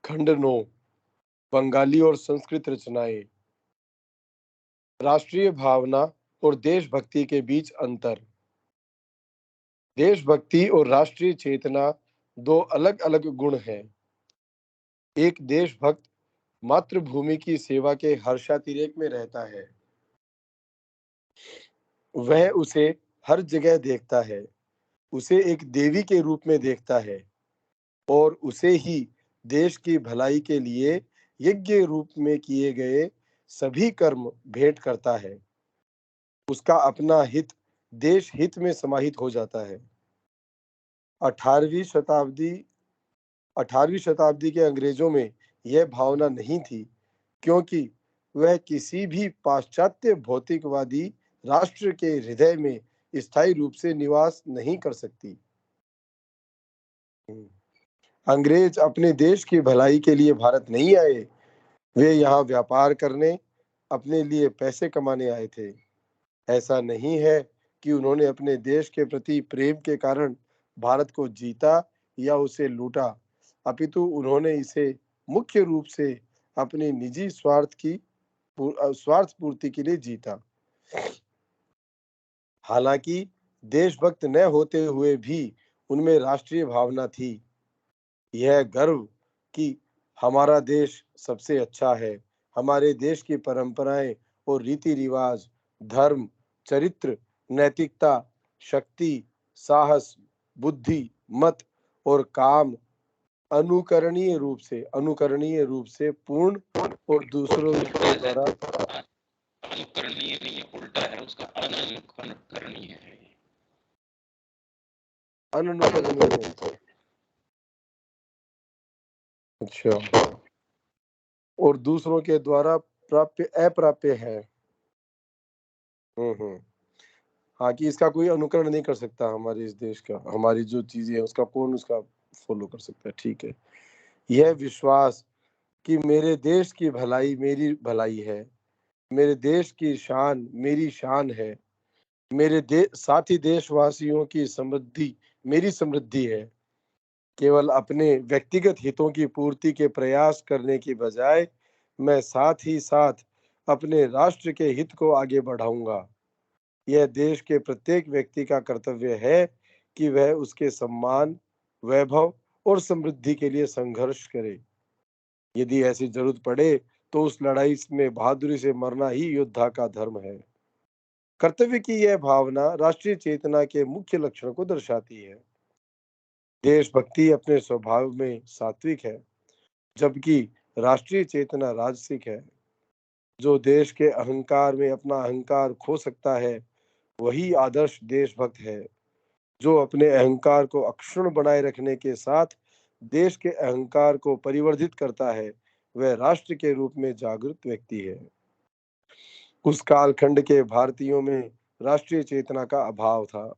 खंड 9 बंगाली और संस्कृत रचनाएं। राष्ट्रीय भावना और देशभक्ति के बीच अंतर। देशभक्ति और राष्ट्रीय चेतना दो अलग अलग गुण हैं। एक देशभक्त मातृभूमि की सेवा के हर्षातिरेक में रहता है। वह उसे हर जगह देखता है, उसे एक देवी के रूप में देखता है और उसे ही देश की भलाई के लिए यज्ञ रूप में किए गए सभी कर्म भेंट करता है। उसका अपना हित देश हित में समाहित हो जाता है। 18वीं शताब्दी 18वीं शताब्दी के अंग्रेजों में यह भावना नहीं थी, क्योंकि वह किसी भी पाश्चात्य भौतिकवादी राष्ट्र के हृदय में स्थायी रूप से निवास नहीं कर सकती। अंग्रेज अपने देश की भलाई के लिए भारत नहीं आए, वे यहाँ व्यापार करने, अपने लिए पैसे कमाने आए थे। ऐसा नहीं है कि उन्होंने अपने देश के प्रति प्रेम के कारण भारत को जीता या उसे लूटा, अपितु उन्होंने इसे मुख्य रूप से अपनी निजी स्वार्थ पूर्ति के लिए जीता। हालांकि देशभक्त न होते हुए भी उनमें राष्ट्रीय भावना थी। यह गर्व कि हमारा देश सबसे अच्छा है, हमारे देश की परंपराएं और रीति रिवाज, धर्म, चरित्र, नैतिकता, शक्ति, साहस, बुद्धि, मत और काम अनुकरणीय रूप से पूर्ण और दूसरों के द्वारा अनुकरणीय नहीं है, उल्टा है उसका, अनुकरणीय है। अनुकरणीय है। अच्छा, और दूसरों के द्वारा प्राप्य अप्राप्य है। हाँ, कि इसका कोई अनुकरण नहीं कर सकता हमारे इस देश का, हमारी जो चीजें है उसका कौन उसका फॉलो कर सकता है। ठीक है। यह विश्वास कि मेरे देश की भलाई मेरी भलाई है, मेरे देश की शान मेरी शान है, मेरे साथी देशवासियों की समृद्धि मेरी समृद्धि है। केवल अपने व्यक्तिगत हितों की पूर्ति के प्रयास करने की बजाय मैं साथ ही साथ अपने राष्ट्र के हित को आगे बढ़ाऊंगा। यह देश के प्रत्येक व्यक्ति का कर्तव्य है कि वह उसके सम्मान, वैभव और समृद्धि के लिए संघर्ष करे। यदि ऐसी जरूरत पड़े तो उस लड़ाई में बहादुरी से मरना ही योद्धा का धर्म है। कर्तव्य की यह भावना राष्ट्रीय चेतना के मुख्य लक्षणों को दर्शाती है। देशभक्ति अपने स्वभाव में सात्विक है, जबकि राष्ट्रीय चेतना राजसिक है। जो देश के अहंकार में अपना अहंकार खो सकता है, वही आदर्श देशभक्त है। जो अपने अहंकार को अक्षुण्ण बनाए रखने के साथ देश के अहंकार को परिवर्धित करता है, वह राष्ट्र के रूप में जागृत व्यक्ति है। उस कालखंड के भारतीयों में राष्ट्रीय चेतना का अभाव था।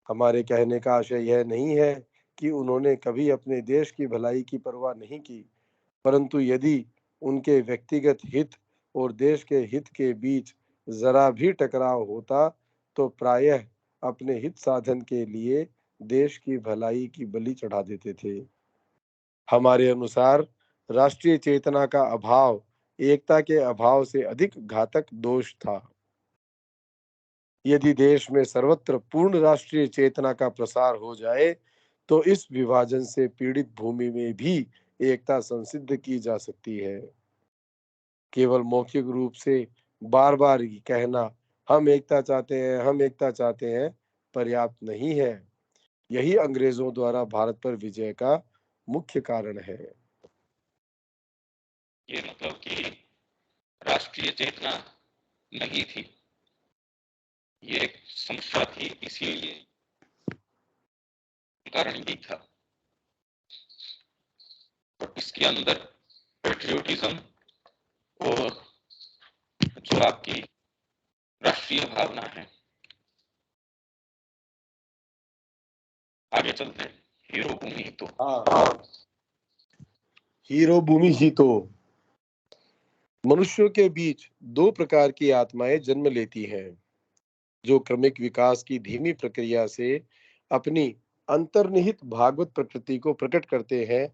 हमारे कहने का आशय यह नहीं है कि उन्होंने कभी अपने देश की भलाई की परवाह नहीं की, परंतु यदि उनके व्यक्तिगत हित और देश के हित के बीच जरा भी टकराव होता तो प्रायः अपने हित साधन के लिए देश की भलाई की बलि चढ़ा देते थे। हमारे अनुसार राष्ट्रीय चेतना का अभाव एकता के अभाव से अधिक घातक दोष था। यदि देश में सर्वत्र पूर्ण राष्ट्रीय चेतना का प्रसार हो जाए तो इस विभाजन से पीड़ित भूमि में भी एकता संसिद्ध की जा सकती है। केवल मौखिक रूप से बार बार कहना हम एकता चाहते हैं, हम एकता चाहते हैं, पर्याप्त नहीं है। यही अंग्रेजों द्वारा भारत पर विजय का मुख्य कारण है। ये मतलब कि राष्ट्रीय चेतना नहीं थी, ये एक समस्या थी, इसीलिए कारण भी था। और इसके अंदर पेट्रियोटिज्म और जो आपकी राष्ट्रीय भावना है। आगे चलते हैं। हीरो भूमि तो हीरो भूमि ही तो मनुष्यों के बीच दो प्रकार की आत्माएं जन्म लेती हैं, जो क्रमिक विकास की धीमी प्रक्रिया से अपनी अंतर्निहित भागवत प्रकृति को प्रकट करते हैं।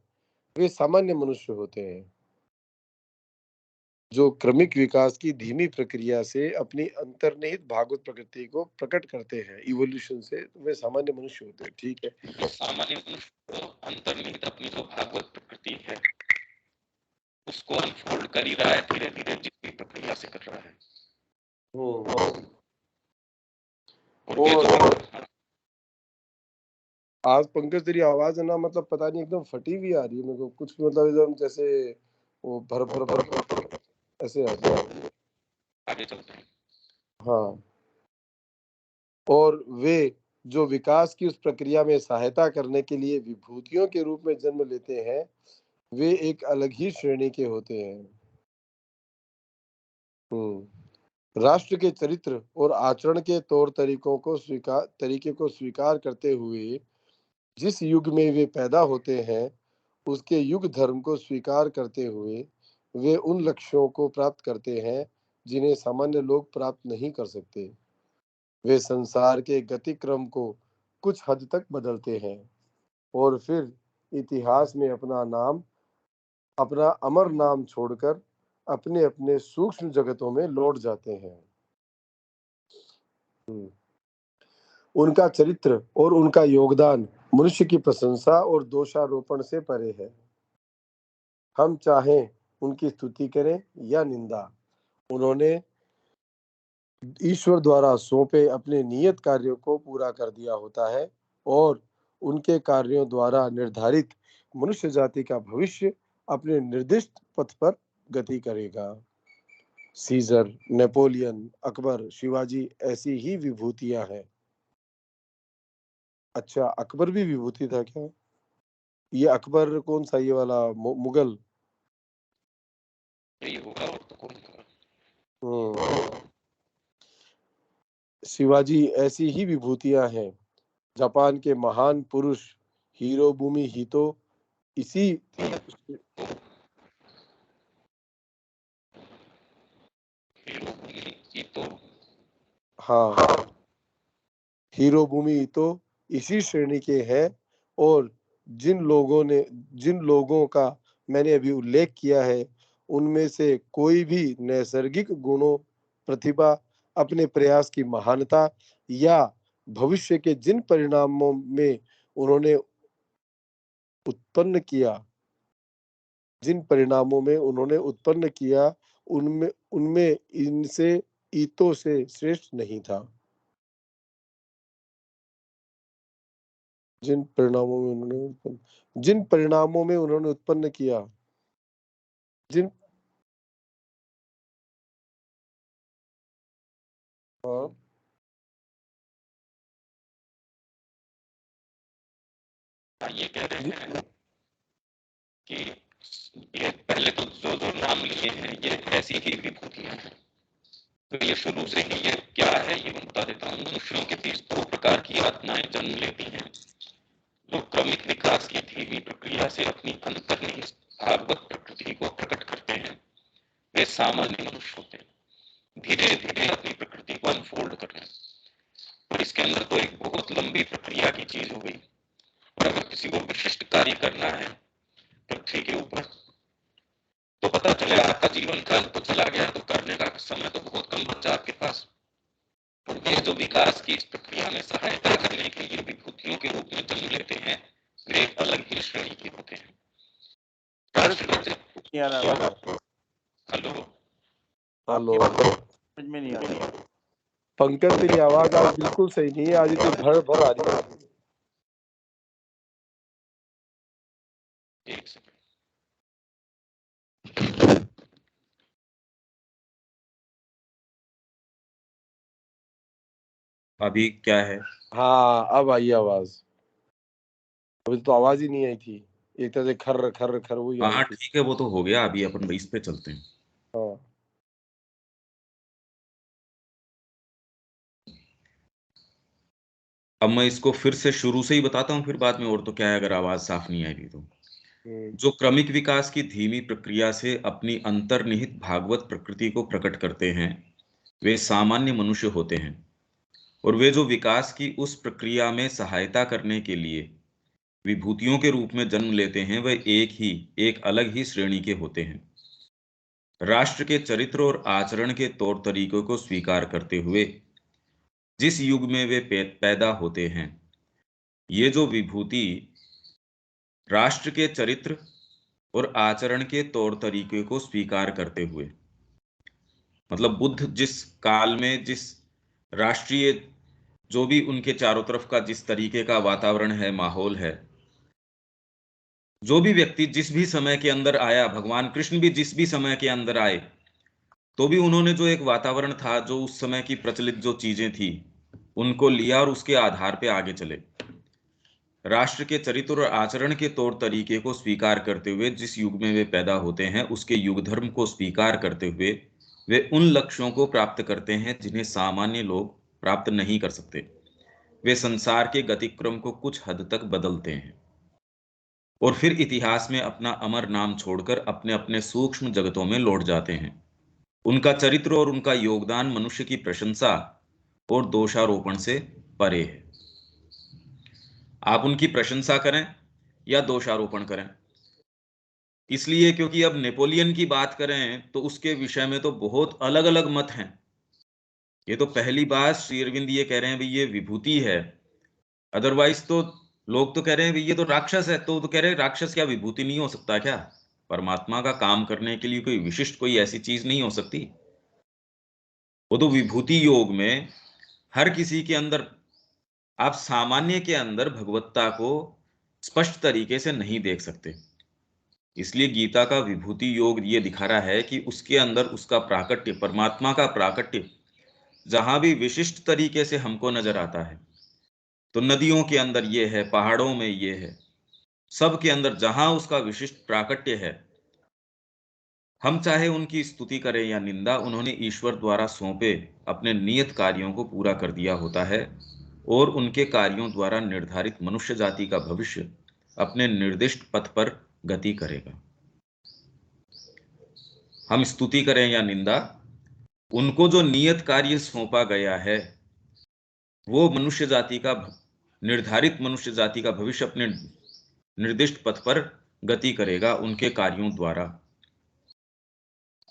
वे सामान्य मनुष्य होते हैं जो क्रमिक विकास की धीमी प्रक्रिया से अपनी अंतर्निहित भागवत प्रकृति को प्रकट करते हैं। इवोल्यूशन से वे सामान्य मनुष्य होते हैं। ठीक है, सामान्य मनुष्य को अंतर्निहित अपनी जो भागवत प्रकृति है उसको अनफोल्ड कर ही रहा है धीरे धीरे, जिसकी प्रक्रिया से कर रहा है। और आज पंकज तेरी आवाज है ना, मतलब पता नहीं एकदम फटी हुई आ रही है मेरे को, कुछ मतलब एकदम जैसे वो भर भर भर ऐसे आ रही है। आगे चलते हैं। हाँ, और वे जो विकास की उस प्रक्रिया में सहायता करने के लिए विभूतियों के रूप में जन्म लेते हैं, वे एक अलग ही श्रेणी के होते हैं। राष्ट्र के चरित्र और आचरण के तौर तरीके को स्वीकार करते हुए जिस युग में वे पैदा होते हैं, उसके युग धर्म को स्वीकार करते हुए वे उन लक्ष्यों को प्राप्त करते हैं जिन्हें सामान्य लोग प्राप्त नहीं कर सकते। वे संसार के गतिक्रम को कुछ हद तक बदलते हैं और फिर इतिहास में अपना अमर नाम छोड़कर अपने अपने सूक्ष्म जगतों में लौट जाते हैं। उनका चरित्र और उनका योगदान मनुष्य की प्रशंसा और दोषारोपण से परे है। हम चाहें उनकी स्तुति करें या निंदा, उन्होंने ईश्वर द्वारा सौंपे अपने नियत कार्यों को पूरा कर दिया होता है और उनके कार्यों द्वारा निर्धारित मनुष्य जाति का भविष्य अपने निर्दिष्ट पथ पर गति करेगा। सीजर, नेपोलियन, अकबर, शिवाजी ऐसी ही विभूतियां हैं। अच्छा, अकबर भी विभूति था क्या? ये अकबर कौन सा, ये वाला मुगल? यही होगा और तो कौन होगा। शिवाजी ऐसी ही विभूतियां हैं। जापान के महान पुरुष हिरोबुमी हितो इसी हाँ, हिरोबुमी हितो इसी श्रेणी के हैं और जिन लोगों का मैंने अभी उल्लेख किया है, उनमें से कोई भी नैसर्गिक गुणों, प्रतिभा, अपने प्रयास की महानता या भविष्य के जिन परिणामों में उन्होंने उत्पन्न किया, उनमें इनसे ईतो से श्रेष्ठ नहीं था। जिन परिणामों में उन्होंने उत्पन्न किया, जिन हाँ, ये कह रहे हैं कि ये पहले तो जो नाम लिए हैं ये ऐसी ही विभूतियां हैं। तो ये शुरू से ही ये क्या है ये बता देता हूँ। मनुष्यों के बीच दो प्रकार की आत्माएं जन्म लेती हैं जो क्रमिक विकास की धीमी प्रक्रिया से अपनी अंतर्निहित भागवत प्रकृति को प्रकट करते हैं। वे सामान्य मनुष्य होते हैं, धीरे धीरे अपनी प्रकृति को अनफोल्ड कर रहे हैं। और इसके अंदर तो एक बहुत लंबी प्रक्रिया की चीज हो गई। और अगर किसी को विशिष्ट कार्य करना है पृथ्वी के ऊपर, तो पता चले आपका जीवन काल तो चला गया, तो करने का समय तो बहुत कम बचा आपके पास। ये जो विकास की इस प्रक्रिया में सहायता करने के लिए विभूतियों के रूप में जन्म लेते हैं, वे एक अलग ही श्रेणी के होते हैं। हेलो, समझ में नहीं आ रहा। पंकज तेरी आवाज आज बिल्कुल सही नहीं है, आज तो भर भर आ रही है। एक सेकंड। अभी क्या है? हाँ, अब आई आवाज। अभी तो आवाज ही नहीं आई थी, एक तरह से खर खर खर वही आ रही हाँ थी। ठीक है, वो तो हो गया। अभी अपन इस पे चलते हैं। हाँ, अब मैं इसको फिर से शुरू से ही बताता हूँ, फिर बाद में और तो क्या है, अगर आवाज साफ नहीं आएगी तो। जो क्रमिक विकास की धीमी प्रक्रिया से अपनी अंतर्निहित भागवत प्रकृति को प्रकट करते हैं, वे सामान्य मनुष्य होते हैं। और वे जो विकास की उस प्रक्रिया में सहायता करने के लिए विभूतियों के रूप में जन्म लेते हैं वह एक अलग ही श्रेणी के होते हैं। राष्ट्र के चरित्र और आचरण के तौर तरीकों को स्वीकार करते हुए जिस युग में वे पैदा होते हैं, ये जो विभूति राष्ट्र के चरित्र और आचरण के तौर तरीके को स्वीकार करते हुए, मतलब बुद्ध जिस काल में जिस राष्ट्रीय जो भी उनके चारों तरफ का जिस तरीके का वातावरण है, माहौल है, जो भी व्यक्ति जिस भी समय के अंदर आया, भगवान कृष्ण भी जिस भी समय के अंदर आए, तो भी उन्होंने जो एक वातावरण था, जो उस समय की प्रचलित जो चीजें थी, उनको लिया और उसके आधार पे आगे चले। राष्ट्र के चरित्र और आचरण के तौर तरीके को स्वीकार करते हुए जिस युग में वे पैदा होते हैं, उसके युग धर्म को स्वीकार करते हुए वे उन लक्ष्यों को प्राप्त करते हैं जिन्हें सामान्य लोग प्राप्त नहीं कर सकते। वे संसार के गतिक्रम को कुछ हद तक बदलते हैं और फिर इतिहास में अपना अमर नाम छोड़कर अपने अपने सूक्ष्म जगतों में लौट जाते हैं। उनका चरित्र और उनका योगदान मनुष्य की प्रशंसा और दोषारोपण से परे है। आप उनकी प्रशंसा करें या दोषारोपण करें, इसलिए क्योंकि अब नेपोलियन की बात करें तो उसके विषय में तो बहुत अलग अलग मत हैं। ये तो पहली बार श्री अरविंद ये कह रहे हैं भाई ये विभूति है, अदरवाइज तो लोग तो कह रहे हैं भाई ये तो राक्षस है, तो कह रहे हैं राक्षस क्या विभूति नहीं हो सकता क्या? परमात्मा का काम करने के लिए कोई विशिष्ट कोई ऐसी चीज नहीं हो सकती? वो तो विभूति योग में हर किसी के अंदर, आप सामान्य के अंदर भगवत्ता को स्पष्ट तरीके से नहीं देख सकते। इसलिए गीता का विभूति योग ये दिखा रहा है कि उसके अंदर उसका प्राकट्य, परमात्मा का प्राकट्य जहां भी विशिष्ट तरीके से हमको नजर आता है, तो नदियों के अंदर ये है, पहाड़ों में ये है, सब के अंदर जहां उसका विशिष्ट प्राकट्य है, हम चाहे उनकी स्तुति करें या निंदा, उन्होंने ईश्वर द्वारा सौंपे अपने नियत कार्यों को पूरा कर दिया होता है और उनके कार्यों द्वारा निर्धारित मनुष्य जाति का भविष्य अपने निर्दिष्ट पथ पर गति करेगा। हम स्तुति करें या निंदा, उनको जो नियत कार्य सौंपा गया है वो मनुष्य जाति का, निर्धारित मनुष्य जाति का भविष्य अपने निर्दिष्ट पथ पर गति करेगा उनके कार्यों द्वारा।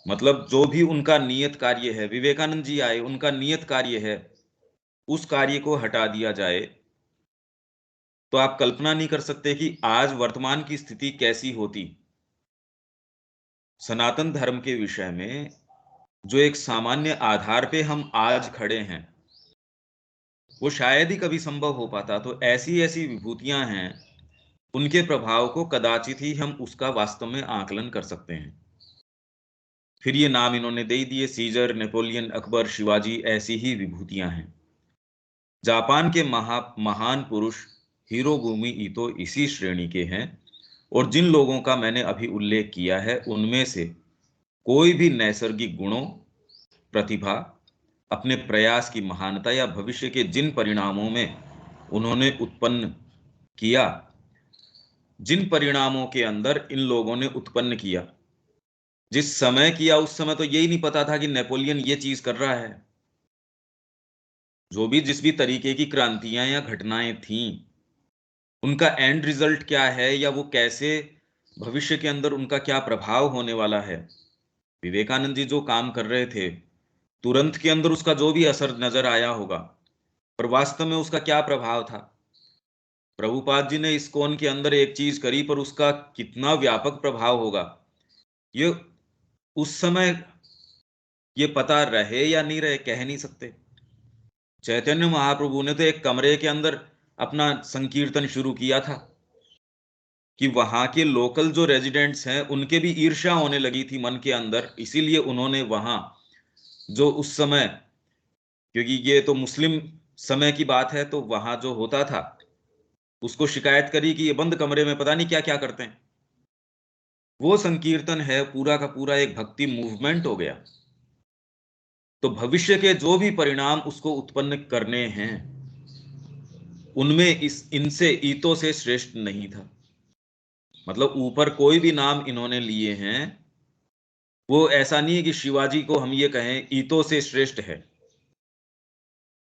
मतलब जो भी उनका नियत कार्य है, विवेकानंद जी आए, उनका नियत कार्य है, उस कार्य को हटा दिया जाए तो आप कल्पना नहीं कर सकते कि आज वर्तमान की स्थिति कैसी होती। सनातन धर्म के विषय में जो एक सामान्य आधार पे हम आज खड़े हैं, वो शायद ही कभी संभव हो पाता। तो ऐसी ऐसी विभूतियां हैं, उनके प्रभाव को कदाचित ही हम उसका वास्तव में आकलन कर सकते हैं। फिर ये नाम इन्होंने दे दिए, सीजर, नेपोलियन, अकबर, शिवाजी, ऐसी ही विभूतियां हैं। जापान के महान पुरुष हिरोबुमी ईतो इसी श्रेणी के हैं और जिन लोगों का मैंने अभी उल्लेख किया है, उनमें से कोई भी नैसर्गिक गुणों, प्रतिभा, अपने प्रयास की महानता या भविष्य के जिन परिणामों में उन्होंने उत्पन्न किया, जिन परिणामों के अंदर इन लोगों ने उत्पन्न किया, जिस समय किया, उस समय तो यही नहीं पता था कि नेपोलियन ये चीज कर रहा है। जो भी जिस भी तरीके की क्रांतियां या घटनाएं थीं, उनका एंड रिजल्ट क्या है या वो कैसे भविष्य के अंदर उनका क्या प्रभाव होने वाला है। विवेकानंद जी जो काम कर रहे थे, तुरंत के अंदर उसका जो भी असर नजर आया होगा, पर वास्तव में उसका क्या प्रभाव था। प्रभुपाद जी ने इस्कॉन के अंदर एक चीज करी, पर उसका कितना व्यापक प्रभाव होगा ये उस समय ये पता रहे या नहीं रहे, कह नहीं सकते। चैतन्य महाप्रभु ने तो एक कमरे के अंदर अपना संकीर्तन शुरू किया था कि वहां के लोकल जो रेजिडेंट्स हैं उनके भी ईर्ष्या होने लगी थी मन के अंदर। इसीलिए उन्होंने वहां जो उस समय, क्योंकि ये तो मुस्लिम समय की बात है, तो वहां जो होता था उसको शिकायत करी कि ये बंद कमरे में पता नहीं क्या क्या करते हैं। वो संकीर्तन है पूरा का पूरा एक भक्ति मूवमेंट हो गया। तो भविष्य के जो भी परिणाम उसको उत्पन्न करने हैं, उनमें इनसे ईतो से श्रेष्ठ नहीं था। मतलब ऊपर कोई भी नाम इन्होंने लिए हैं, वो ऐसा नहीं है कि शिवाजी को हम ये कहें ईतो से श्रेष्ठ है।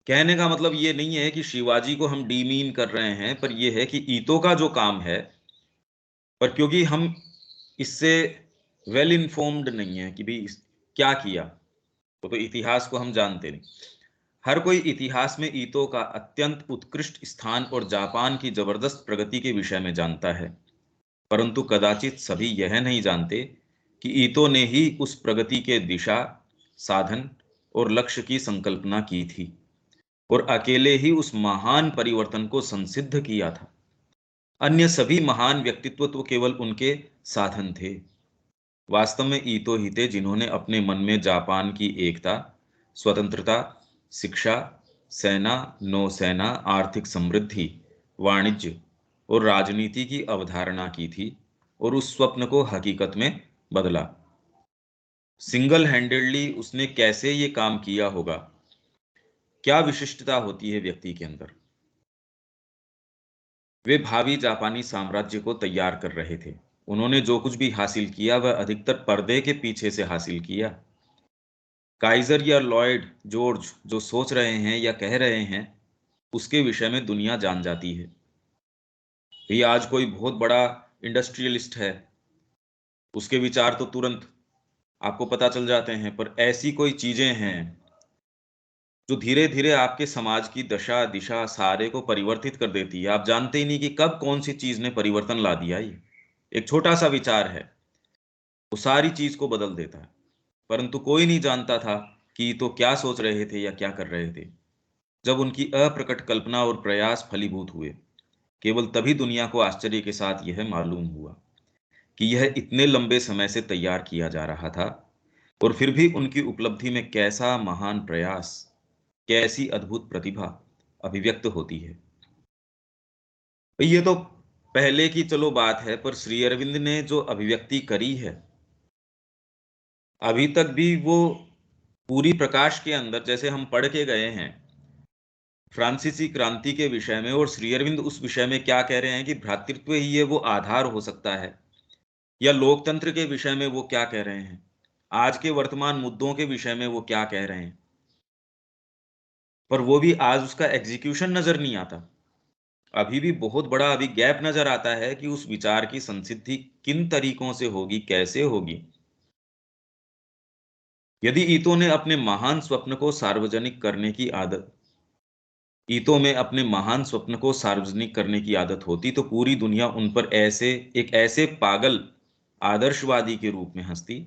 कहने का मतलब ये नहीं है कि शिवाजी को हम डीमीन कर रहे हैं, पर यह है कि ईतो का जो काम है, पर क्योंकि हम इससे वेल इन्फॉर्म्ड नहीं है कि भाई क्या किया, तो इतिहास को हम जानते नहीं। हर कोई इतिहास में ईतो का अत्यंत उत्कृष्ट स्थान और जापान की जबरदस्त प्रगति के विषय में जानता है, परंतु कदाचित सभी यह नहीं जानते कि ईतो ने ही उस प्रगति के दिशा, साधन और लक्ष्य की संकल्पना की थी और अकेले ही उस महान परिवर्तन को संसिद्ध किया था। अन्य सभी महान व्यक्तित्व तो केवल उनके साधन थे। वास्तव में ईतो ही थे जिन्होंने अपने मन में जापान की एकता, स्वतंत्रता, शिक्षा, सेना, नौसेना, आर्थिक समृद्धि, वाणिज्य और राजनीति की अवधारणा की थी और उस स्वप्न को हकीकत में बदला। सिंगल हैंडेडली उसने कैसे ये काम किया होगा? क्या विशिष्टता होती है व्यक्ति के अंदर? वे भावी जापानी साम्राज्य को तैयार कर रहे थे। उन्होंने जो कुछ भी हासिल किया वह अधिकतर पर्दे के पीछे से हासिल किया। काइजर या लॉयड जॉर्ज जो सोच रहे हैं या कह रहे हैं, उसके विषय में दुनिया जान जाती है। भाई आज कोई बहुत बड़ा इंडस्ट्रियलिस्ट है, उसके विचार तो तुरंत आपको पता चल जाते हैं, पर ऐसी कोई चीजें हैं जो धीरे धीरे आपके समाज की दशा दिशा सारे को परिवर्तित कर देती है। आप जानते ही नहीं कि कब कौन सी चीज ने परिवर्तन ला दिया। ये एक छोटा सा विचार है, वो सारी चीज को बदल देता है। परंतु कोई नहीं जानता था कि तो क्या सोच रहे थे या क्या कर रहे थे। जब उनकी अप्रकट कल्पना और प्रयास फलीभूत हुए, केवल तभी दुनिया को आश्चर्य के साथ यह मालूम हुआ कि यह इतने लंबे समय से तैयार किया जा रहा था और फिर भी उनकी उपलब्धि में कैसा महान प्रयास, कैसी अद्भुत प्रतिभा अभिव्यक्त होती है। ये तो पहले की चलो बात है, पर श्री अरविंद ने जो अभिव्यक्ति करी है, अभी तक भी वो पूरी प्रकाश के अंदर, जैसे हम पढ़ के गए हैं फ्रांसीसी क्रांति के विषय में, और श्री अरविंद उस विषय में क्या कह रहे हैं कि भ्रातृत्व ही ये वो आधार हो सकता है, या लोकतंत्र के विषय में वो क्या कह रहे हैं, आज के वर्तमान मुद्दों के विषय में वो क्या कह रहे हैं, पर वो भी आज उसका एग्जीक्यूशन नजर नहीं आता। अभी भी बहुत बड़ा अभी गैप नजर आता है कि उस विचार की संसिद्धि किन तरीकों से होगी, कैसे होगी। यदि ईतो ने अपने महान स्वप्न को सार्वजनिक करने की आदत ईतो में अपने महान स्वप्न को सार्वजनिक करने की आदत होती, तो पूरी दुनिया उन पर एक ऐसे पागल आदर्शवादी के रूप में हंसती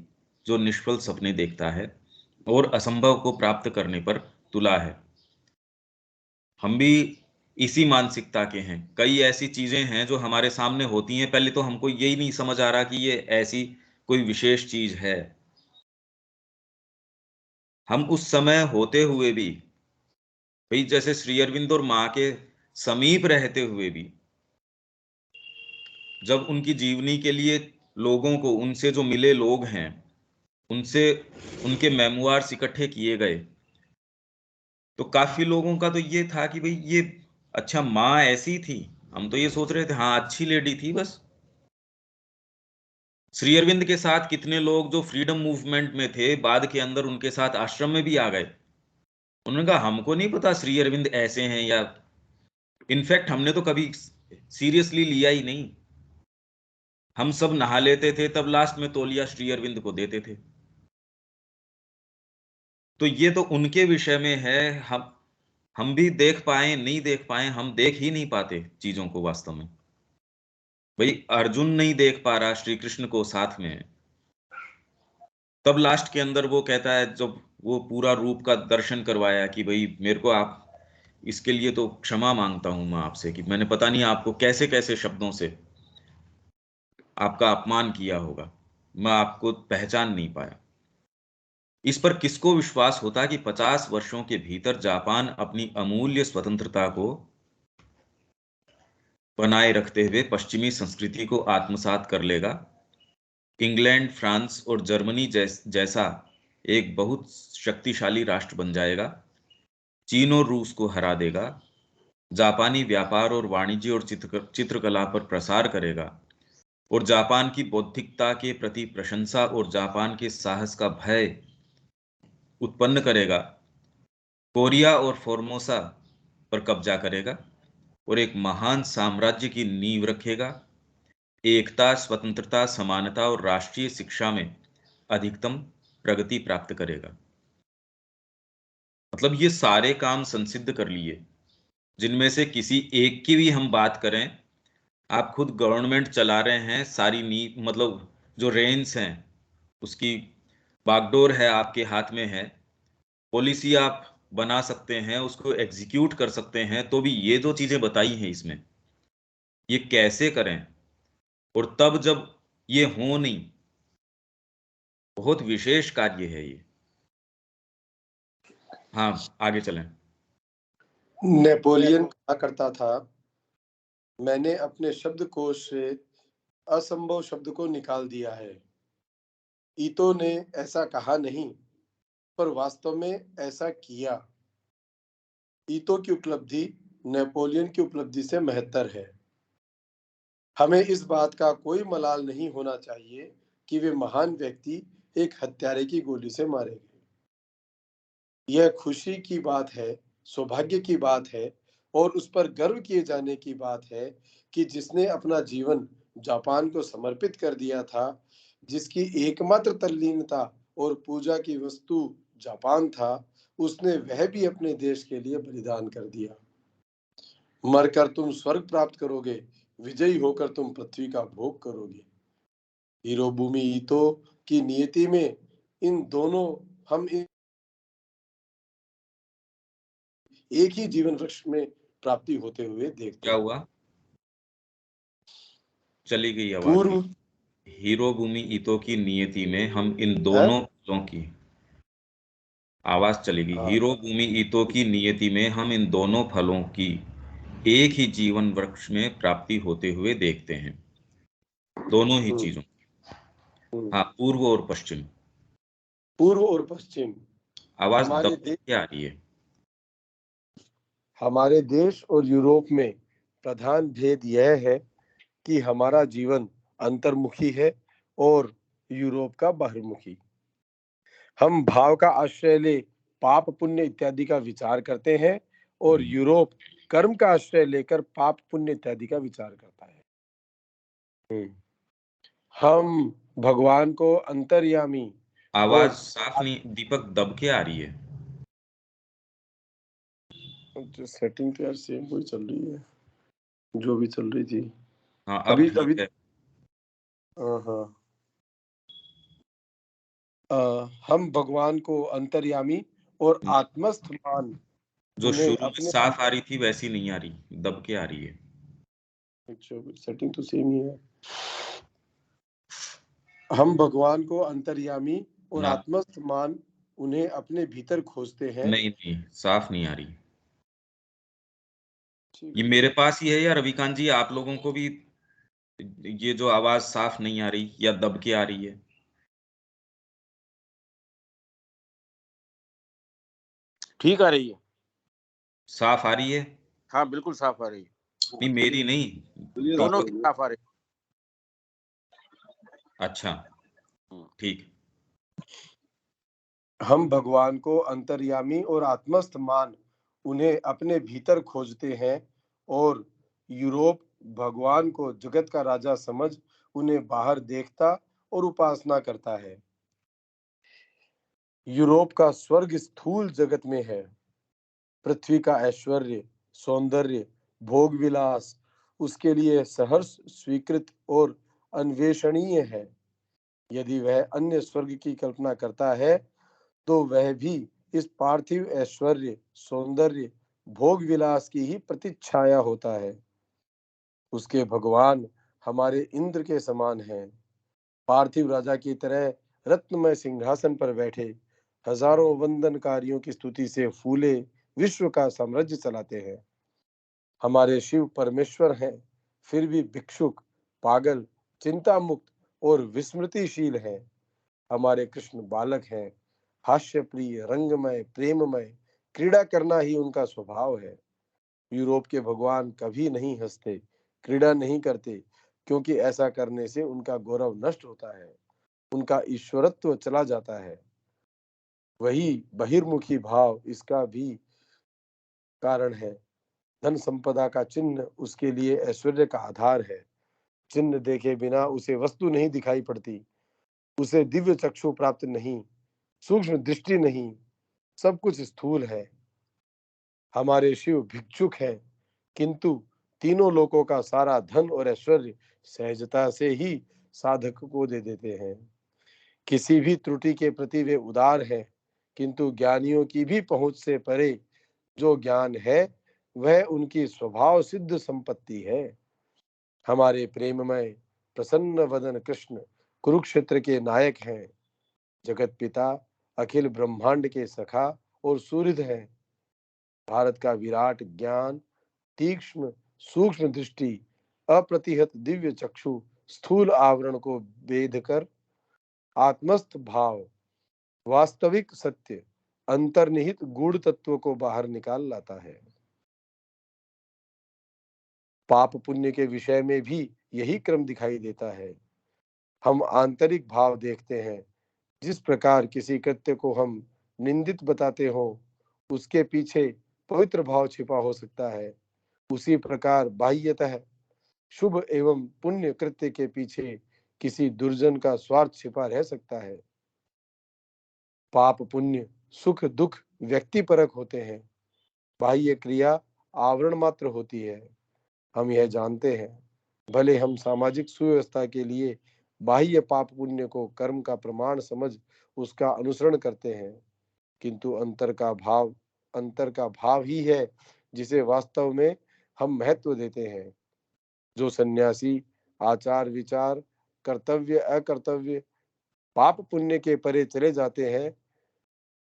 जो निष्फल सपने देखता है और असंभव को प्राप्त करने पर तुला है। हम भी इसी मानसिकता के हैं। कई ऐसी चीजें हैं जो हमारे सामने होती हैं, पहले तो हमको यही नहीं समझ आ रहा कि ये ऐसी कोई विशेष चीज है। हम उस समय होते हुए भी, भाई जैसे श्री अरविंद और माँ के समीप रहते हुए भी, जब उनकी जीवनी के लिए लोगों को, उनसे जो मिले लोग हैं, उनसे उनके मेमोइर्स इकट्ठे किए गए, तो काफी लोगों का तो ये था कि भाई ये अच्छा माँ ऐसी थी। हम तो ये सोच रहे थे हाँ अच्छी लेडी थी बस। श्री अरविंद के साथ कितने लोग जो फ्रीडम मूवमेंट में थे, बाद के अंदर उनके साथ आश्रम में भी आ गए। उन्होंने कहा हमको नहीं पता श्री अरविंद ऐसे हैं, या इनफैक्ट हमने तो कभी सीरियसली लिया ही नहीं। हम सब नहा लेते थे, तब लास्ट में तौलिया श्री अरविंद को देते थे। तो ये तो उनके विषय में है। हम भी देख पाए नहीं देख पाए, हम देख ही नहीं पाते चीजों को वास्तव में। भाई अर्जुन नहीं देख पा रहा श्री कृष्ण को साथ में, तब लास्ट के अंदर वो कहता है, जब वो पूरा रूप का दर्शन करवाया कि भाई मेरे को आप इसके लिए तो क्षमा मांगता हूं मैं आपसे कि मैंने पता नहीं आपको कैसे कैसे शब्दों से आपका अपमान किया होगा, मैं आपको पहचान नहीं पाया। इस पर किसको विश्वास होता कि 50 वर्षों के भीतर जापान अपनी अमूल्य स्वतंत्रता को बनाए रखते हुए पश्चिमी संस्कृति को आत्मसात कर लेगा। इंग्लैंड, फ्रांस और जर्मनी जैसा एक बहुत शक्तिशाली राष्ट्र बन जाएगा, चीन और रूस को हरा देगा, जापानी व्यापार और वाणिज्य और चित्रकला पर प्रसार करेगा, और जापान की बौद्धिकता के प्रति प्रशंसा और जापान के साहस का भय उत्पन्न करेगा। कोरिया और फोर्मोसा पर कब्जा करेगा और एक महान साम्राज्य की नींव रखेगा। एकता, स्वतंत्रता, समानता और राष्ट्रीय शिक्षा में अधिकतम प्रगति प्राप्त करेगा। मतलब ये सारे काम संसिद्ध कर लिए, जिनमें से किसी एक की भी हम बात करें, आप खुद गवर्नमेंट चला रहे हैं, सारी नी मतलब जो रेंज हैं उसकी बागडोर है आपके हाथ में है, पॉलिसी आप बना सकते हैं, उसको एग्जीक्यूट कर सकते हैं, तो भी ये जो चीजें बताई हैं इसमें, ये कैसे करें, और तब जब ये हो नहीं, बहुत विशेष कार्य है ये। हाँ, आगे चलें। नेपोलियन कहा करता था, मैंने अपने शब्दकोश से असंभव शब्द को निकाल दिया है। ईतो ने ऐसा कहा नहीं, पर वास्तव में ऐसा किया। ईतो की उपलब्धि नेपोलियन की उपलब्धि से महत्तर है। हमें इस बात का कोई मलाल नहीं होना चाहिए कि वे महान व्यक्ति एक हत्यारे की गोली से मारे गए। यह खुशी की बात है, सौभाग्य की बात है और उस पर गर्व किए जाने की बात है कि जिसने अपना जीवन जापान को समर्पित कर दिया था, जिसकी एकमात्र तल्लीनता और पूजा की वस्तु जापान था, उसने वह भी अपने देश के लिए बलिदान कर दिया। मरकर तुम स्वर्ग प्राप्त करोगे, विजयी होकर तुम पृथ्वी का भोग करोगे। हिरोबुमी ईतो की नियति में इन दोनों हम एक ही जीवन वृक्ष में प्राप्ति होते हुए देखते क्या हैं। हुआ? चली गई आवाज। पूर्व हिरोबुमी ईतो की नियति में हम इन है? दोनों फलों की आवाज चलेगी। हाँ। हिरोबुमी ईतो की नियति में हम इन दोनों फलों की एक ही जीवन वृक्ष में प्राप्ति होते हुए देखते हैं, दोनों ही चीजों। हाँ, पूर्व और पश्चिम। पूर्व और पश्चिम। आवाज हमारे दब देश के आ रही है। हमारे देश और यूरोप में प्रधान भेद यह है कि हमारा जीवन अंतर्मुखी है और यूरोप का बाहरमुखी। हम भाव का आश्रय ले पाप पुण्य इत्यादि का विचार करते हैं और यूरोप कर्म का आश्रय लेकर पाप पुण्य इत्यादि का विचार करता है। हम भगवान को अंतर्यामी आवाज और साफ नहीं, दीपक दब के आ रही है। सेटिंग तो यार सेम वही चल रही है जो भी चल रही थी। हाँ, अब ठीक है। हाँ। हम भगवान को अंतर्यामी और आत्मस्थ मान जो उन्हें शुरू में अपने साफ आ रही थी वैसी नहीं आ रही, दब के आ रही है। सेटिंग तो सेम ही है। हम भगवान को अंतर्यामी और ना, आत्मस्थ मान उन्हें अपने भीतर खोजते हैं। नहीं नहीं, साफ नहीं आ रही। ठीक ये है। मेरे पास ही है या रविकांत जी, आप लोगों को भी ये जो आवाज साफ नहीं आ रही या दब के आ रही है? ठीक आ रही है। साफ आ रही है? हाँ, बिल्कुल साफ आ रही है। नहीं, मेरी नहीं, दोनों की साफ आ रही है। अच्छा, ठीक। हम भगवान को अंतर्यामी और आत्मस्थ मान उन्हें अपने भीतर खोजते हैं और यूरोप भगवान को जगत का राजा समझ उन्हें बाहर देखता और उपासना करता है। यूरोप का स्वर्ग स्थूल जगत में है। पृथ्वी का ऐश्वर्य, सौंदर्य, भोग विलास उसके लिए सहर्ष स्वीकृत और अन्वेषणीय है। यदि वह अन्य स्वर्ग की कल्पना करता है तो वह भी इस पार्थिव ऐश्वर्य, सौंदर्य, भोग विलास की ही प्रतिच्छाया होता है। उसके भगवान हमारे इंद्र के समान हैं। पार्थिव राजा की तरह रत्नमय सिंहासन पर बैठे हजारों वंदनकारियों की स्तुति से फूले विश्व का साम्राज्य चलाते हैं। हमारे शिव परमेश्वर हैं, फिर भी भिक्षुक, पागल, चिंता मुक्त और विस्मृतिशील हैं। हमारे कृष्ण बालक हैं, हास्य प्रिय, रंगमय, प्रेममय, क्रीड़ा करना ही उनका स्वभाव है। यूरोप के भगवान कभी नहीं हंसते, क्रीड़ा नहीं करते, क्योंकि ऐसा करने से उनका गौरव नष्ट होता है, उनका ईश्वरत्व चला जाता है। वही बहिर्मुखी भाव इसका भी कारण है। धन संपदा का चिन्ह उसके लिए ऐश्वर्य का आधार है। चिन्ह देखे बिना उसे वस्तु नहीं दिखाई पड़ती, उसे दिव्य चक्षु प्राप्त नहीं, सूक्ष्म दृष्टि नहीं, सब कुछ स्थूल है। हमारे शिव भिक्षुक हैं, किंतु तीनों लोकों का सारा धन और ऐश्वर्य सहजता से ही साधक को दे देते हैं। किसी भी त्रुटि के प्रति वे उदार हैं, किंतु ज्ञानियों की भी पहुंच से परे जो ज्ञान है वह उनकी स्वभाव सिद्ध संपत्ति है। हमारे प्रेममय प्रसन्न वदन कृष्ण कुरुक्षेत्र के नायक हैं, जगत पिता, अखिल ब्रह्मांड के सखा और सूर्य हैं। भारत का विराट ज्ञान, तीक्ष्ण सूक्ष्म दृष्टि, अप्रतिहत दिव्य चक्षु स्थूल आवरण को भेद कर आत्मस्थ भाव, वास्तविक सत्य, अंतर्निहित गूढ़ तत्व को बाहर निकाल लाता है। पाप पुण्य के विषय में भी यही क्रम दिखाई देता है। हम आंतरिक भाव देखते हैं। जिस प्रकार किसी कृत्य को हम निंदित बताते हो, उसके पीछे पवित्र भाव छिपा हो सकता है, उसी प्रकार बाह्यतः शुभ एवं पुण्य कृत्य के पीछे किसी दुर्जन का स्वार्थ छिपा रह सकता है। पाप पुण्य सुख दुख व्यक्तिपरक होते हैं, बाह्य क्रिया आवरण मात्र होती है। हम यह जानते हैं, भले हम सामाजिक सुव्यवस्था के लिए बाह्य पाप पुण्य को कर्म का प्रमाण समझ उसका अनुसरण करते हैं, किंतु अंतर का भाव ही है जिसे वास्तव में हम महत्व देते हैं। जो सन्यासी आचार विचार कर्तव्य अकर्तव्य पाप पुण्य के परे चले जाते हैं,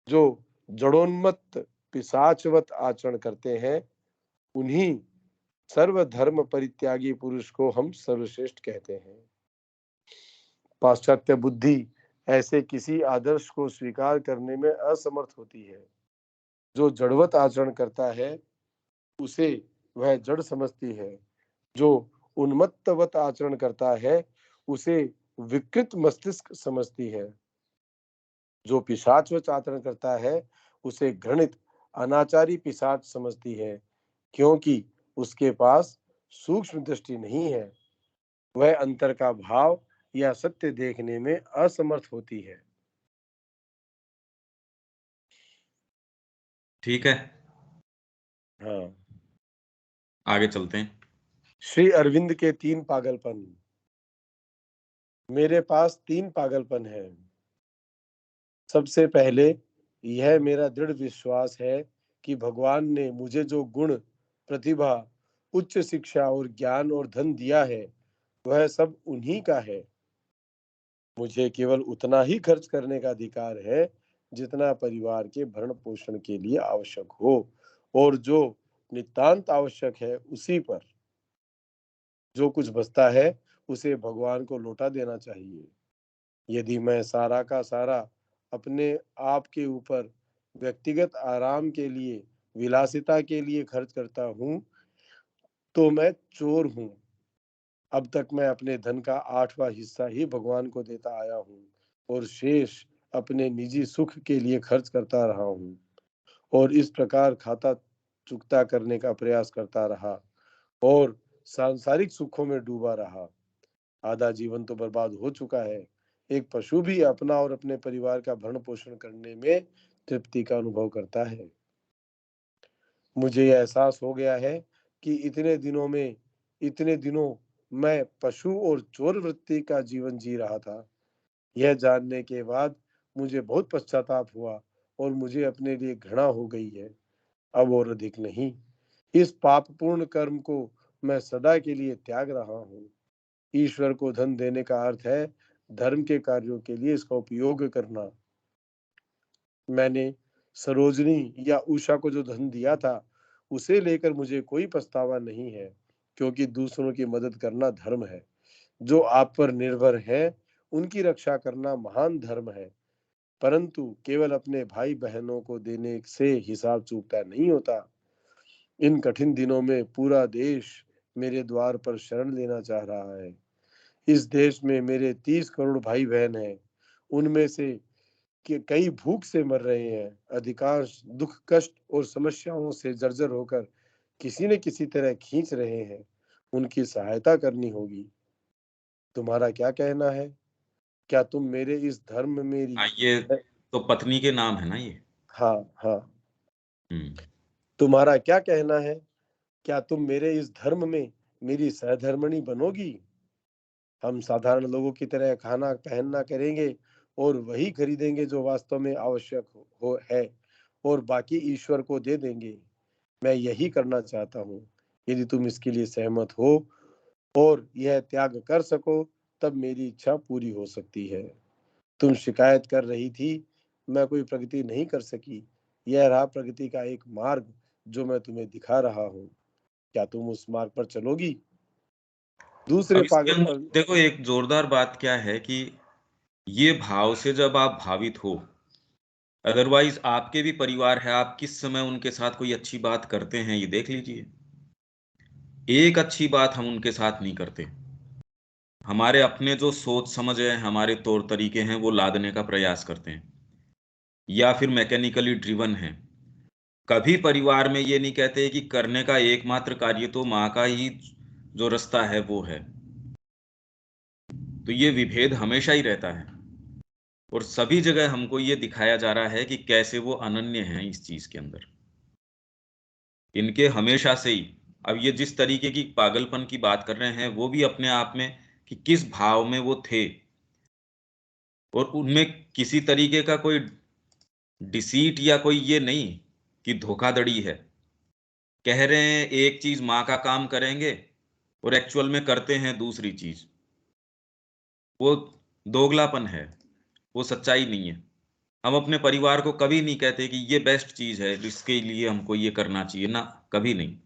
जो जड़ोन्मत्त पिशाचवत आचरण करते हैं, उन्हीं सर्वधर्म परित्यागी पुरुष को हम सर्वश्रेष्ठ कहते हैं। पाश्चात्य बुद्धि ऐसे किसी आदर्श को स्वीकार करने में असमर्थ होती है। जो जड़वत आचरण करता है उसे वह जड़ समझती है, जो उन्मत्तवत आचरण करता है उसे विकृत मस्तिष्क समझती है, जो पिशाचवत आचरण करता है उसे घृणित अनाचारी पिशाच समझती है, क्योंकि उसके पास सूक्ष्म दृष्टि नहीं है। वह अंतर का भाव या सत्य देखने में असमर्थ होती है। ठीक है, हाँ। आगे चलते हैं। श्री अरविंद के 3 पागलपन। मेरे पास 3 पागलपन है। सबसे पहले यह मेरा दृढ़ विश्वास है कि भगवान ने मुझे जो गुण, प्रतिभा, उच्च शिक्षा और ज्ञान और धन दिया है वह सब उन्हीं का है। मुझे केवल उतना ही खर्च करने का अधिकार है जितना परिवार के भरण पोषण के लिए आवश्यक हो, और जो नितांत आवश्यक है उसी पर। जो कुछ बचता है उसे भगवान को लौटा देना चाहिए। यदि मैं सारा का सारा अपने आप के ऊपर व्यक्तिगत आराम के लिए, विलासिता के लिए खर्च करता हूँ तो मैं चोर हूँ। अब तक मैं अपने धन का 8वां हिस्सा ही भगवान को देता आया हूँ और शेष अपने निजी सुख के लिए खर्च करता रहा हूँ, और इस प्रकार खाता चुकता करने का प्रयास करता रहा और सांसारिक सुखों में डूबा रहा। आधा जीवन तो बर्बाद हो चुका है। एक पशु भी अपना और अपने परिवार का भरण पोषण करने में तृप्ति का अनुभव करता है। मुझे यह एहसास हो गया है कि इतने दिनों मैं पशु और चोर वृत्ति का जीवन जी रहा था। यह जानने के बाद मुझे बहुत पश्चाताप हुआ और मुझे अपने लिए घृणा हो गई है। अब और अधिक नहीं। इस पापपूर्ण कर्म को मैं सदा के लिए त्याग रहा हूँ। ईश्वर को धन देने का अर्थ है धर्म के कार्यों के लिए इसका उपयोग करना। मैंने सरोजनी या उषा को जो धन दिया था उसे लेकर मुझे कोई पछतावा नहीं है, क्योंकि दूसरों की मदद करना धर्म है। जो आप पर निर्भर है उनकी रक्षा करना महान धर्म है। परंतु केवल अपने भाई बहनों को देने से हिसाब चूकता नहीं होता। इन कठिन दिनों में पूरा देश मेरे द्वार पर शरण लेना चाह रहा है। इस देश में मेरे 30 करोड़ भाई बहन हैं। उनमें से कि कई भूख से मर रहे हैं, अधिकांश दुख कष्ट और समस्याओं से जर्जर होकर किसी न किसी तरह खींच रहे हैं, उनकी सहायता करनी होगी। तुम्हारा क्या कहना है? क्या तुम मेरे इस धर्म में मेरी ये तो पत्नी के नाम है ना ये। हाँ हाँ, हम्म। तुम्हारा क्या कहना है? क्या तुम मेरे इस धर्म में मेरी सहधर्मिणी बनोगी? हम साधारण लोगों की तरह खाना पहनना करेंगे और वही खरीदेंगे जो वास्तव में आवश्यक हो है, और बाकी ईश्वर को दे देंगे। मैं यही करना चाहता हूँ। यदि तुम इसके लिए सहमत हो और यह त्याग कर सको, तब मेरी इच्छा पूरी हो सकती है। तुम शिकायत कर रही थी, मैं कोई प्रगति नहीं कर सकी। यह रहा प्रगति का एक मार्ग जो मैं तुम्हें दिखा रहा हूँ। क्या तुम उस मार्ग पर चलोगी? दूसरे अब इसके अंदर पागलपन देखो एक जोरदार बात क्या है कि ये भाव से जब आप भावित हो, अदरवाइज आपके भी परिवार है, आप किस समय उनके साथ कोई अच्छी बात करते हैं ये देख लीजिए। एक अच्छी बात हम उनके साथ नहीं करते। हमारे अपने जो सोच समझ है, हमारे तौर तरीके हैं, वो लादने का प्रयास करते हैं, या फिर मैकेनिकली ड्रिवन है। कभी परिवार में ये नहीं कहते कि करने का एकमात्र कार्य तो माँ का ही जो रास्ता है वो है। तो ये विभेद हमेशा ही रहता है, और सभी जगह हमको ये दिखाया जा रहा है कि कैसे वो अनन्य हैं इस चीज के अंदर। इनके हमेशा से ही, अब ये जिस तरीके की पागलपन की बात कर रहे हैं वो भी अपने आप में कि किस भाव में वो थे, और उनमें किसी तरीके का कोई डिसीट या कोई ये नहीं कि धोखाधड़ी है। कह रहे हैं एक चीज माँ का काम करेंगे और एक्चुअल में करते हैं दूसरी चीज। वो दोगलापन है, वो सच्चाई नहीं है। हम अपने परिवार को कभी नहीं कहते कि ये बेस्ट चीज है, इसके लिए हमको ये करना चाहिए ना, कभी नहीं।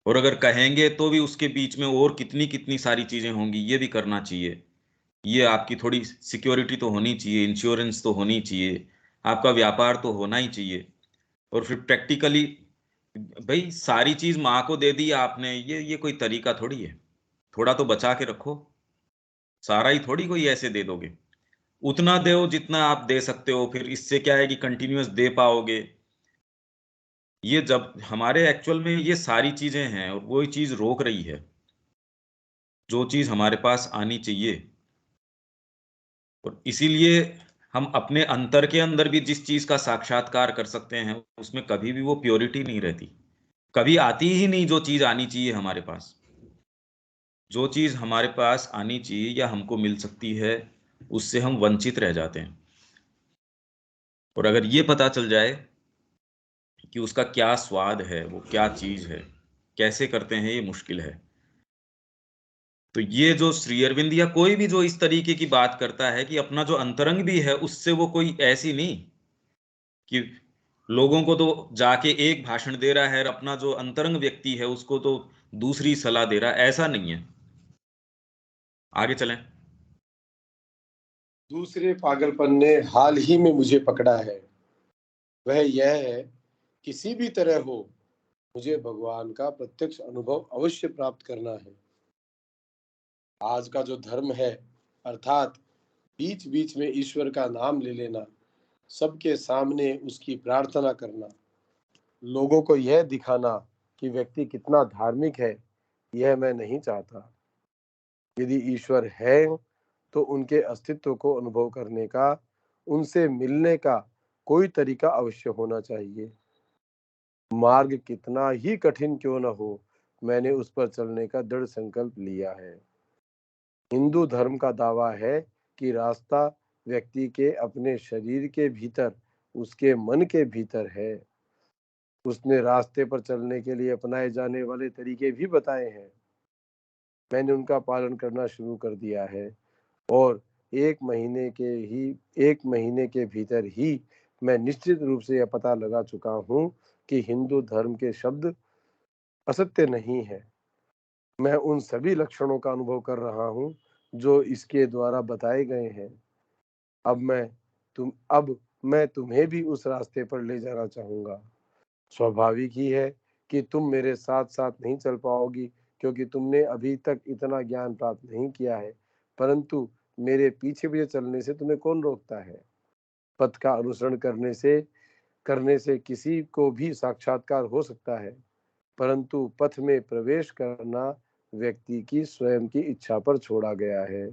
और अगर कहेंगे तो भी उसके बीच में और कितनी कितनी सारी चीजें होंगी, ये भी करना चाहिए, ये आपकी थोड़ी सिक्योरिटी तो होनी चाहिए, इंश्योरेंस तो होनी चाहिए, आपका व्यापार तो होना ही चाहिए। और फिर प्रैक्टिकली भाई सारी चीज माँ को दे दी आपने, ये कोई तरीका थोड़ी है। थोड़ा तो बचा के रखो, सारा ही थोड़ी कोई ऐसे दे दोगे। उतना दो जितना आप दे सकते हो, फिर इससे क्या है कि कंटिन्यूअस दे पाओगे। ये जब हमारे एक्चुअल में ये सारी चीजें हैं और वही चीज रोक रही है जो चीज हमारे पास आनी चाहिए। और इसीलिए हम अपने अंतर के अंदर भी जिस चीज का साक्षात्कार कर सकते हैं उसमें कभी भी वो प्योरिटी नहीं रहती, कभी आती ही नहीं जो चीज आनी चाहिए हमारे पास। जो चीज हमारे पास आनी चाहिए या हमको मिल सकती है उससे हम वंचित रह जाते हैं। और अगर ये पता चल जाए कि उसका क्या स्वाद है, वो क्या चीज है, कैसे करते हैं, ये मुश्किल है। तो ये जो श्री अरविंद या कोई भी जो इस तरीके की बात करता है कि अपना जो अंतरंग भी है उससे वो कोई ऐसी नहीं कि लोगों को तो जाके एक भाषण दे रहा है और अपना जो अंतरंग व्यक्ति है उसको तो दूसरी सलाह दे रहा है, ऐसा नहीं है। आगे चलें। दूसरे पागलपन ने हाल ही में मुझे पकड़ा है। वह यह है, किसी भी तरह हो मुझे भगवान का प्रत्यक्ष अनुभव अवश्य प्राप्त करना है। आज का जो धर्म है, अर्थात बीच बीच में ईश्वर का नाम ले लेना, सबके सामने उसकी प्रार्थना करना, लोगों को यह दिखाना कि व्यक्ति कितना धार्मिक है, यह मैं नहीं चाहता। यदि ईश्वर है तो उनके अस्तित्व को अनुभव करने का, उनसे मिलने का कोई तरीका अवश्य होना चाहिए। मार्ग कितना ही कठिन क्यों न हो, मैंने उस पर चलने का दृढ़ संकल्प लिया है। हिंदू धर्म का दावा है कि रास्ता व्यक्ति के अपने शरीर के भीतर, उसके मन के भीतर है। उसने रास्ते पर चलने के लिए अपनाए जाने वाले तरीके भी बताए हैं। मैंने उनका पालन करना शुरू कर दिया है, और एक महीने के भीतर ही मैं निश्चित रूप से यह पता लगा चुका हूँ कि हिंदू धर्म के शब्द असत्य नहीं है। मैं उन सभी लक्षणों का अनुभव कर रहा हूँ जो इसके द्वारा बताए गए हैं। अब मैं तुम्हें भी उस रास्ते पर ले जाना चाहूंगा। स्वाभाविक ही है कि तुम मेरे साथ साथ नहीं चल पाओगी, क्योंकि तुमने अभी तक इतना ज्ञान प्राप्त नहीं किया है, परंतु मेरे पीछे पीछे चलने से तुम्हें कौन रोकता है? पथ का अनुसरण करने से किसी को भी साक्षात्कार हो सकता है, परंतु पथ में प्रवेश करना व्यक्ति की स्वयं की इच्छा पर छोड़ा गया है।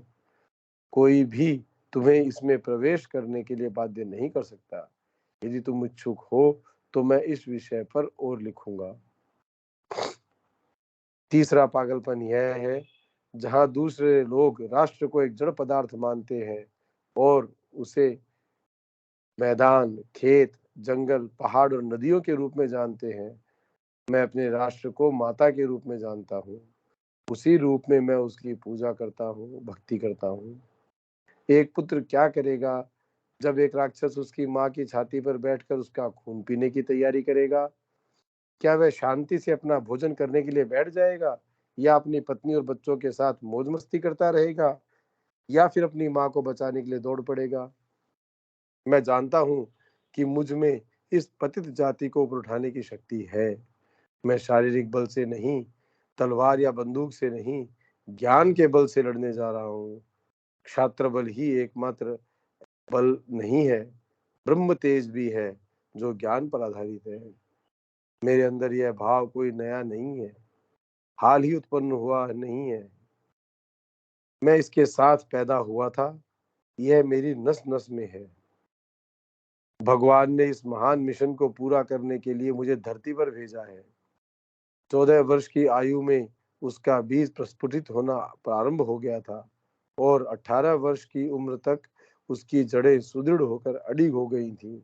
कोई भी तुम्हें इसमें प्रवेश करने के लिए बाध्य नहीं कर सकता। यदि तुम इच्छुक हो तो मैं इस विषय पर और लिखूंगा। तीसरा पागलपन यह है, जहां दूसरे लोग राष्ट्र को एक जड़ पदार्थ मानते हैं और उसे मैदान, खेत, जंगल, पहाड़ और नदियों के रूप में जानते हैं, मैं अपने राष्ट्र को माता के रूप में जानता हूँ। उसी रूप में मैं उसकी पूजा करता हूँ, भक्ति करता हूँ। एक पुत्र क्या करेगा जब एक राक्षस उसकी माँ की छाती पर बैठकर उसका खून पीने की तैयारी करेगा? क्या वह शांति से अपना भोजन करने के लिए बैठ जाएगा, या अपनी पत्नी और बच्चों के साथ मौज मस्ती करता रहेगा, या फिर अपनी माँ को बचाने के लिए दौड़ पड़ेगा? मैं जानता हूँ कि मुझ में इस पतित जाति को ऊपर उठाने की शक्ति है। मैं शारीरिक बल से नहीं, तलवार या बंदूक से नहीं, ज्ञान के बल से लड़ने जा रहा हूँ। क्षात्र बल ही एकमात्र बल नहीं है, ब्रह्म तेज भी है जो ज्ञान पर आधारित है। मेरे अंदर यह भाव कोई नया नहीं है, हाल ही उत्पन्न हुआ नहीं है। मैं इसके साथ पैदा हुआ था, यह मेरी नस नस में है। भगवान ने इस महान मिशन को पूरा करने के लिए मुझे धरती पर भेजा है। 14 वर्ष की आयु में उसका बीज प्रस्फुटित होना प्रारंभ हो गया था और 18 वर्ष की उम्र तक उसकी जड़ें सुदृढ़ होकर अडिग हो गई थीं।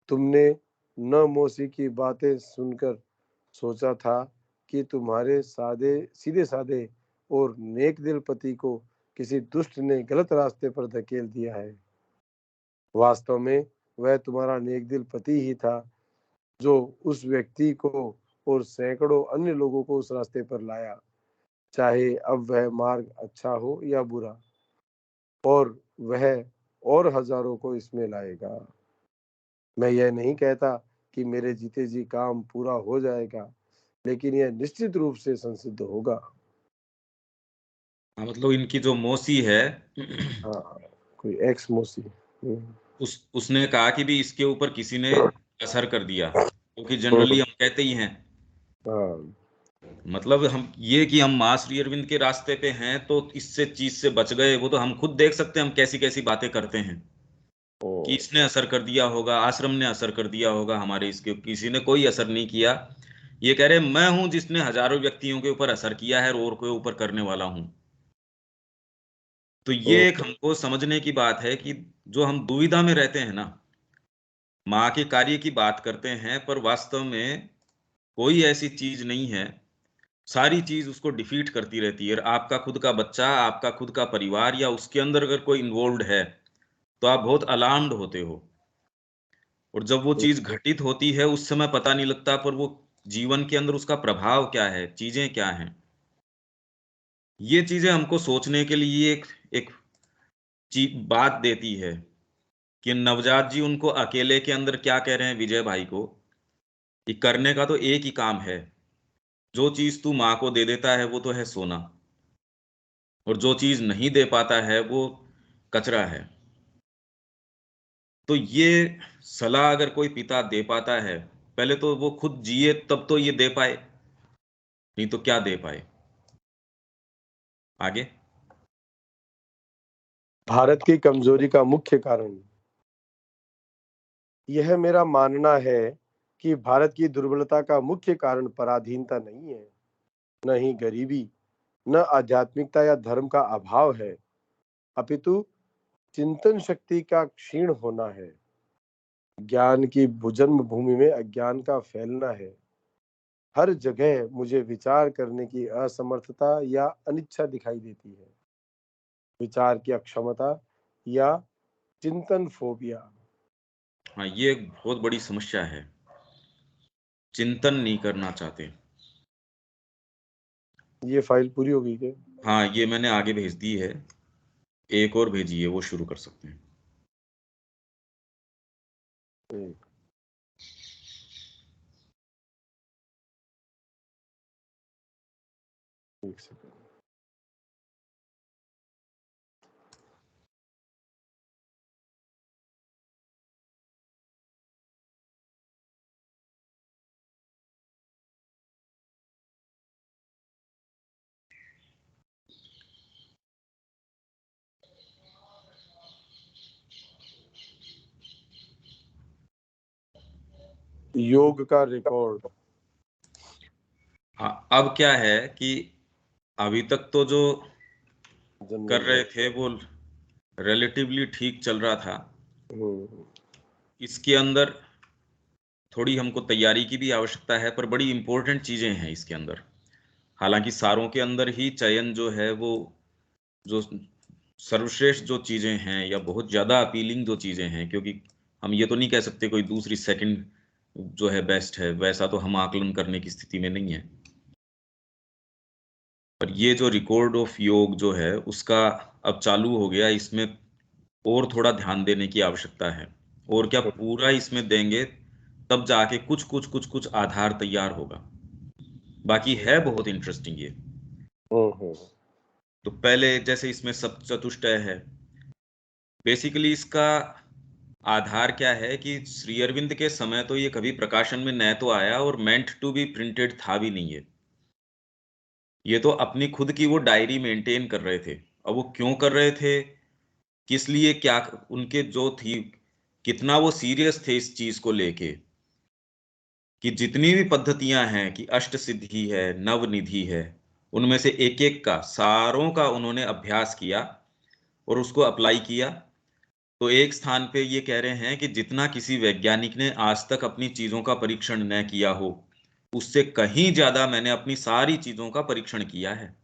तुमने न मौसी की बातें सुनकर सोचा था कि तुम्हारे सीधे साधे और नेक दिल पति को किसी दुष्ट ने गलत रास्ते पर धकेल दिया है। वास्तव में वह तुम्हारा नेक दिल पति ही था जो उस व्यक्ति को और सैकड़ों अन्य लोगों को उस रास्ते पर लाया, चाहे अब वह मार्ग अच्छा हो या बुरा, और वह और हजारों को इसमें लाएगा। मैं यह नहीं कहता कि मेरे जीते जी काम पूरा हो जाएगा, लेकिन यह निश्चित रूप से संसिद्ध होगा। मतलब इनकी जो मौसी है हाँ, कोई एक्स मौसी। उसने कहा कि भी इसके ऊपर किसी ने असर कर दिया, क्योंकि जनरली हम कहते ही हैं। हाँ, मतलब हम ये कि हम मां श्री अरविंद के रास्ते पे हैं तो इससे चीज से बच गए, वो तो हम खुद देख सकते हैं हम कैसी कैसी बातें करते हैं कि इसने असर कर दिया होगा, आश्रम ने असर कर दिया होगा हमारे, इसके किसी ने कोई असर नहीं किया। ये कह रहे मैं हूं जिसने हजारों व्यक्तियों के ऊपर असर किया है और के ऊपर करने वाला हूं। तो ये एक हमको समझने की बात है कि जो हम दुविधा में रहते हैं ना, माँ के कार्य की बात करते हैं पर वास्तव में कोई ऐसी चीज नहीं है, सारी चीज उसको डिफीट करती रहती है। और आपका खुद का बच्चा, आपका खुद का परिवार या उसके अंदर अगर कोई इन्वॉल्व है तो आप बहुत अलार्म्ड होते हो, और जब वो चीज घटित होती है उस समय पता नहीं लगता, पर वो जीवन के अंदर उसका प्रभाव क्या है, चीजें क्या हैं, ये चीजें हमको सोचने के लिए एक बात देती है कि नवजात जी उनको अकेले के अंदर क्या कह रहे हैं विजय भाई को, कि करने का तो एक ही काम है, जो चीज तू माँ को दे देता है वो तो है सोना, और जो चीज नहीं दे पाता है वो कचरा है। तो ये सलाह अगर कोई पिता दे पाता है, पहले तो वो खुद जिए तब तो ये दे पाए, नहीं तो क्या दे पाए। आगे। भारत की कमजोरी का मुख्य कारण, यह मेरा मानना है कि भारत की दुर्बलता का मुख्य कारण पराधीनता नहीं है, न ही गरीबी, न आध्यात्मिकता या धर्म का अभाव है, अपितु चिंतन शक्ति का क्षीण होना है। ज्ञान की भूजन्म भूमि में अज्ञान का फैलना है। हर जगह मुझे विचार करने की असमर्थता या अनिच्छा दिखाई देती है, विचार की अक्षमता या चिंतन फोबिया। हाँ, ये एक बहुत बड़ी समस्या है, चिंतन नहीं करना चाहते। ये फाइल पूरी हो गई क्या? हाँ, ये मैंने आगे भेज दी है, एक और भेजी है, वो शुरू कर सकते हैं। एक सेकंड। योग का रिकॉर्ड। हाँ, अब क्या है कि अभी तक तो जो कर रहे थे वो रिलेटिवली ठीक चल रहा था। इसके अंदर थोड़ी हमको तैयारी की भी आवश्यकता है, पर बड़ी इंपॉर्टेंट चीजें हैं इसके अंदर। हालांकि सारों के अंदर ही चयन जो है वो जो सर्वश्रेष्ठ जो चीजें हैं या बहुत ज्यादा अपीलिंग जो चीजें हैं, क्योंकि हम ये तो नहीं कह सकते कोई दूसरी सेकंड जो है बेस्ट है, वैसा तो हम आकलन करने की स्थिति में नहीं है। पर ये जो रिकॉर्ड ऑफ योग जो है उसका अब चालू हो गया, इसमें और थोड़ा ध्यान देने की आवश्यकता है। और क्या पूरा इसमें देंगे तब जाके कुछ कुछ कुछ कुछ आधार तैयार होगा। बाकी है बहुत इंटरेस्टिंग ये। तो पहले जैसे इसमें सप्तचतुष्टय है, बेसिकली इसका आधार क्या है कि श्री अरविंद के समय तो ये कभी प्रकाशन में न तो आया और मेंट टू बी प्रिंटेड था भी नहीं है। ये तो अपनी खुद की वो डायरी मेंटेन कर रहे थे। अब वो क्यों कर रहे थे, किस लिए, क्या उनके जो थी, कितना वो सीरियस थे इस चीज को लेके कि जितनी भी पद्धतियां हैं कि अष्ट सिद्धि है, नवनिधि है, उनमें से एक एक का सारों का उन्होंने अभ्यास किया और उसको अप्लाई किया। तो एक स्थान पे ये कह रहे हैं कि जितना किसी वैज्ञानिक ने आज तक अपनी चीजों का परीक्षण न किया हो, उससे कहीं ज्यादा मैंने अपनी सारी चीजों का परीक्षण किया है।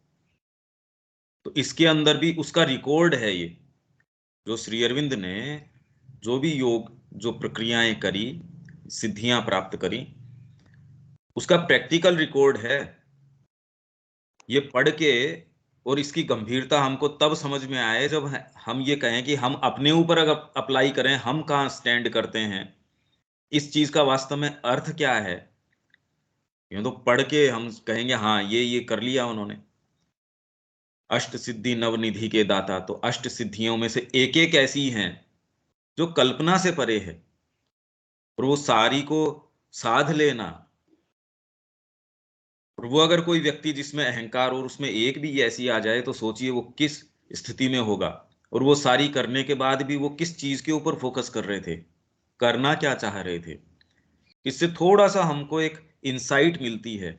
तो इसके अंदर भी उसका रिकॉर्ड है ये, जो श्री अरविंद ने जो भी योग जो प्रक्रियाएं करी, सिद्धियां प्राप्त करी, उसका प्रैक्टिकल रिकॉर्ड है। ये पढ़ के और इसकी गंभीरता हमको तब समझ में आए जब हम ये कहें कि हम अपने ऊपर अगर अप्लाई करें, हम कहाँ स्टैंड करते हैं, इस चीज का वास्तव में अर्थ क्या है। ये तो पढ़ के हम कहेंगे हाँ ये कर लिया उन्होंने। अष्ट सिद्धि नवनिधि के दाता, तो अष्ट सिद्धियों में से एक एक ऐसी हैं जो कल्पना से परे है, और वो सारी को साध लेना। और वो अगर कोई व्यक्ति जिसमें अहंकार और उसमें एक भी ऐसी आ जाए तो सोचिए वो किस स्थिति में होगा। और वो सारी करने के बाद भी वो किस चीज के ऊपर फोकस कर रहे थे, करना क्या चाह रहे थे। इससे थोड़ा सा हमको एक इंसाइट मिलती है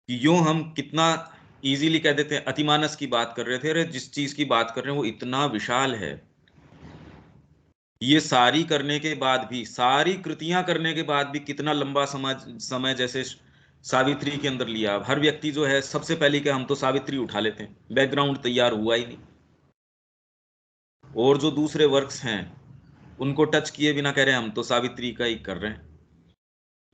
कि यूं हम कितना इजीली कह देते हैं, अतिमानस की बात कर रहे थे, अरे जिस चीज की बात कर रहे हैं वो इतना विशाल है। ये सारी करने के बाद भी, सारी कृतियां करने के बाद भी कितना लंबा समय जैसे सावित्री के अंदर लिया। हर व्यक्ति जो है सबसे पहले क्या, हम तो सावित्री उठा लेते हैं, बैकग्राउंड तैयार हुआ ही नहीं। और जो दूसरे वर्क्स हैं उनको टच किए बिना कह रहे हैं हम तो सावित्री का ही कर रहे हैं।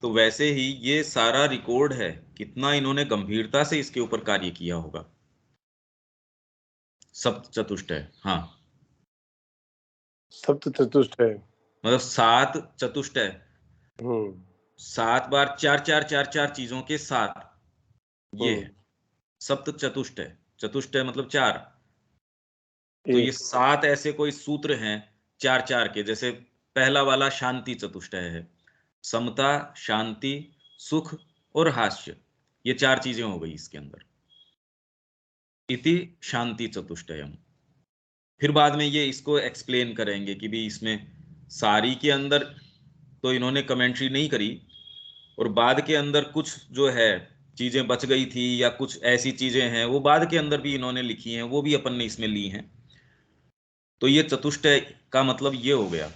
तो वैसे ही ये सारा रिकॉर्ड है, कितना इन्होंने गंभीरता से इसके ऊपर कार्य किया होगा। सप्त चतुष्टय, हाँ सप्त चतुष्टय मतलब सात चतुष्टय, 7 बार चार चार चार चार चीजों के साथ ये है सप्त चतुष्टय। चतुष्टय मतलब 4। तो ये 7 ऐसे कोई सूत्र हैं 4 4 के। जैसे पहला वाला शांति चतुष्टय है, समता, शांति, सुख और हास्य, ये 4 चीजें हो गई इसके अंदर। इति शांति चतुष्टयम। फिर बाद में ये इसको एक्सप्लेन करेंगे कि भी इसमें सारी के अंदर तो इन्होंने कमेंट्री नहीं करी, और बाद के अंदर कुछ जो है चीजें बच गई थी या कुछ ऐसी चीजें हैं वो बाद के अंदर भी इन्होंने लिखी हैं, वो भी अपन ने इसमें ली हैं। तो ये चतुष्टय का मतलब ये हो गया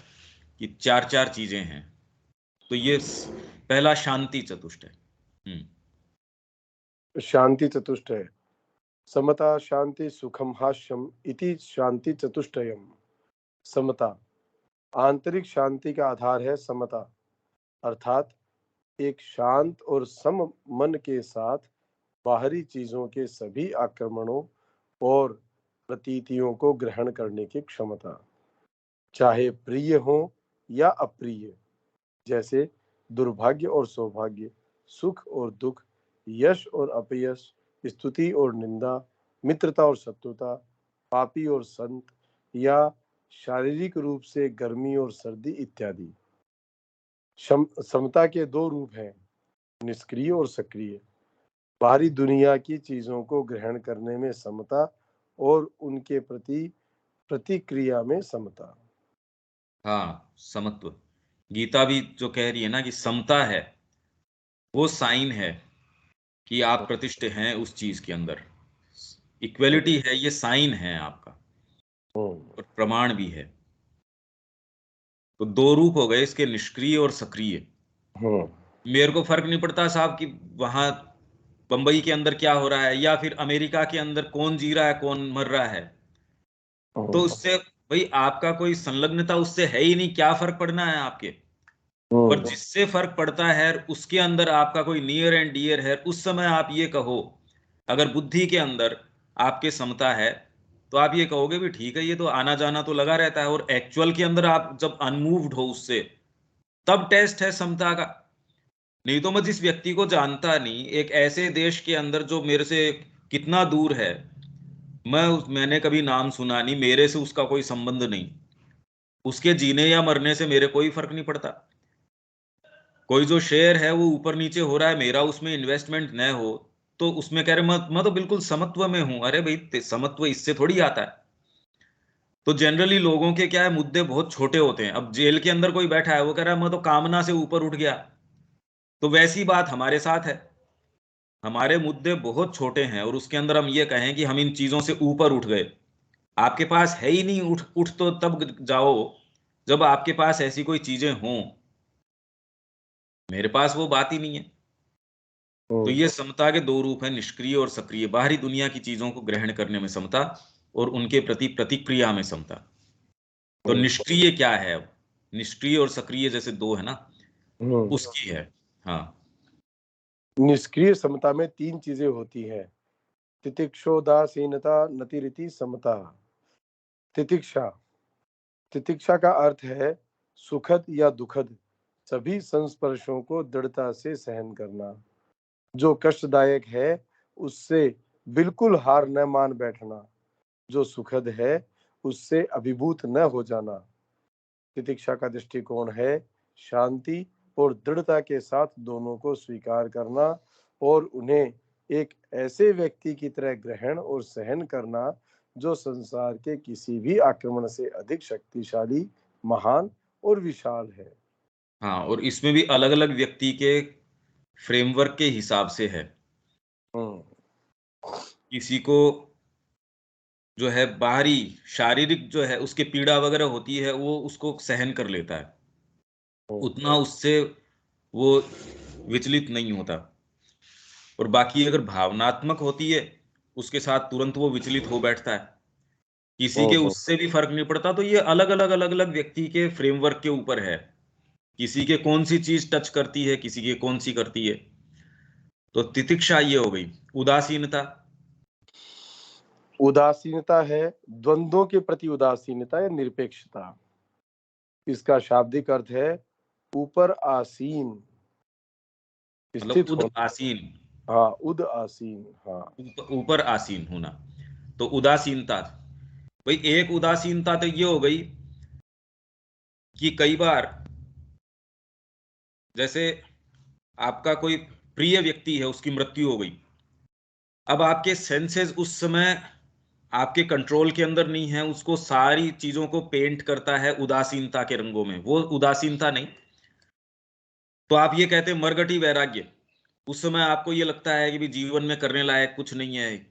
कि 4 4 चीजें हैं। तो ये पहला शांति चतुष्टय। शांति चतुष्टय, समता शांति सुखम हास्यम इति शांति चतुष्टयम। समता, आंतरिक शांति का आधार है समता, अर्थात एक शांत और सम मन के साथ बाहरी चीजों के सभी आक्रमणों और प्रतीतियों को ग्रहण करने की क्षमता, चाहे प्रिय हो या अप्रिय, जैसे दुर्भाग्य और सौभाग्य, सुख और दुख, यश और अपयश, स्तुति और निंदा, मित्रता और शत्रुता, पापी और संत, या शारीरिक रूप से गर्मी और सर्दी इत्यादि। समता के 2 रूप हैं, निष्क्रिय और सक्रिय। बाहरी दुनिया की चीजों को ग्रहण करने में समता और उनके प्रति प्रतिक्रिया में समता। हाँ, समत्व। गीता भी जो कह रही है ना कि समता है, वो साइन है कि आप प्रतिष्ठित हैं उस चीज के अंदर। इक्वेलिटी है, ये साइन है आपका, और प्रमाण भी है। तो दो रूप हो गए इसके, निष्क्रिय और सक्रिय। मेरे को फर्क नहीं पड़ता साहब कि वहां बंबई के अंदर क्या हो रहा है, या फिर अमेरिका के अंदर कौन जी रहा है, कौन मर रहा है। तो उससे भाई आपका कोई संलग्नता उससे है ही नहीं, क्या फर्क पड़ना है आपके। पर जिससे फर्क पड़ता है उसके अंदर आपका कोई नियर एंड डियर है, उस समय आप ये कहो, अगर बुद्धि के अंदर आपके समता है तो आप ये कहोगे भी ठीक है, ये तो आना जाना तो लगा रहता है। और एक्चुअल के अंदर आप जब अनमूव्ड हो उससे, तब टेस्ट है समता का। नहीं तो मैं जिस व्यक्ति को जानता नहीं, एक ऐसे देश के अंदर जो मेरे से कितना दूर है, मैंने कभी नाम सुना नहीं, मेरे से उसका कोई संबंध नहीं, उसके जीने या मरने से मेरे कोई फर्क नहीं पड़ता। कोई जो शेयर है वो ऊपर नीचे हो रहा है, मेरा उसमें इन्वेस्टमेंट न हो, तो उसमें कह रहे मैं तो बिल्कुल समत्व में हूं। अरे भाई, समत्व इससे थोड़ी आता है। तो जनरली लोगों के क्या है, मुद्दे बहुत छोटे होते हैं। अब जेल के अंदर कोई बैठा है, वो कह रहा है मैं तो कामना से ऊपर उठ गया। तो वैसी बात हमारे साथ है, हमारे मुद्दे बहुत छोटे हैं और उसके अंदर हम ये कहें कि हम इन चीजों से ऊपर उठ गए। आपके पास है ही नहीं, उठ उठ तो तब जाओ जब आपके पास ऐसी कोई चीजें हों। मेरे पास वो बात ही नहीं है। तो ये समता के दो रूप हैं, निष्क्रिय और सक्रिय। बाहरी दुनिया की चीजों को ग्रहण करने में समता, और उनके प्रति प्रतिक्रिया में समता। तो निष्क्रिय क्या है? अब निष्क्रिय और सक्रिय जैसे दो है ना, उसकी है। हाँ, निष्क्रिय समता में तीन चीजें होती हैं: तितिक्षोदासीनता, नतिरिति समता। तितिक्षा, तितिक्षा का अर्थ है सुखद या दुखद सभी संस्पर्शों को दृढ़ता से सहन करना। जो कष्टदायक है उससे बिल्कुल हार न मान बैठना, जो सुखद है उससे अभिभूत न हो जाना। तितिक्षा का दृष्टिकोण है शांति और दृढ़ता के साथ दोनों को स्वीकार करना, और उन्हें एक ऐसे व्यक्ति की तरह ग्रहण और सहन करना जो संसार के किसी भी आक्रमण से अधिक शक्तिशाली, महान और विशाल है। हाँ, और इसमें भी अलग अलग व्यक्ति के फ्रेमवर्क के हिसाब से है। किसी को जो है बाहरी शारीरिक जो है उसके पीड़ा वगैरह होती है, वो उसको सहन कर लेता है, उतना उससे वो विचलित नहीं होता। और बाकी अगर भावनात्मक होती है, उसके साथ तुरंत वो विचलित हो बैठता है, किसी के उससे भी फर्क नहीं पड़ता। तो ये अलग अलग व्यक्ति के फ्रेमवर्क के ऊपर है, किसी के कौन सी चीज टच करती है, किसी के कौन सी करती है। तो तितिक्षा ये हो गई। उदासीनता, उदासीनता है द्वंद्वों के प्रति उदासीनता या निरपेक्षता। इसका शाब्दिक अर्थ है ऊपर आसीन, मतलब स्थित उद होना। आसीन। हाँ, उद आसीन। हाँ, ऊपर आसीन होना। तो उदासीनता, भाई एक उदासीनता तो ये हो गई कि कई बार जैसे आपका कोई प्रिय व्यक्ति है, उसकी मृत्यु हो गई। अब आपके सेंसेस उस समय आपके कंट्रोल के अंदर नहीं है, उसको सारी चीजों को पेंट करता है उदासीनता के रंगों में, वो उदासीनता नहीं। तो आप ये कहते हैं मरगटी वैराग्य। उस समय आपको ये लगता है कि भी जीवन में करने लायक कुछ नहीं है,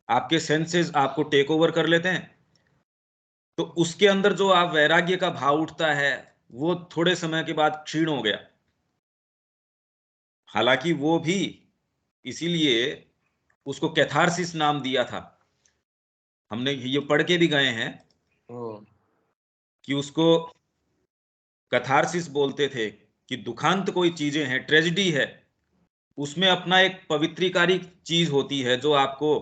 आपके सेंसेस आपको टेक ओवर कर लेते हैं। तो उसके अंदर जो आप वैराग्य का भाव उठता है, वो थोड़े समय के बाद क्षीण हो गया। हालांकि वो भी इसीलिए उसको कैथारसिस नाम दिया था, हमने ये पढ़ के भी गए हैं कि उसको कैथारसिस बोलते थे कि दुखांत कोई चीजें हैं, ट्रेजेडी है, उसमें अपना एक पवित्रीकारी चीज होती है जो आपको,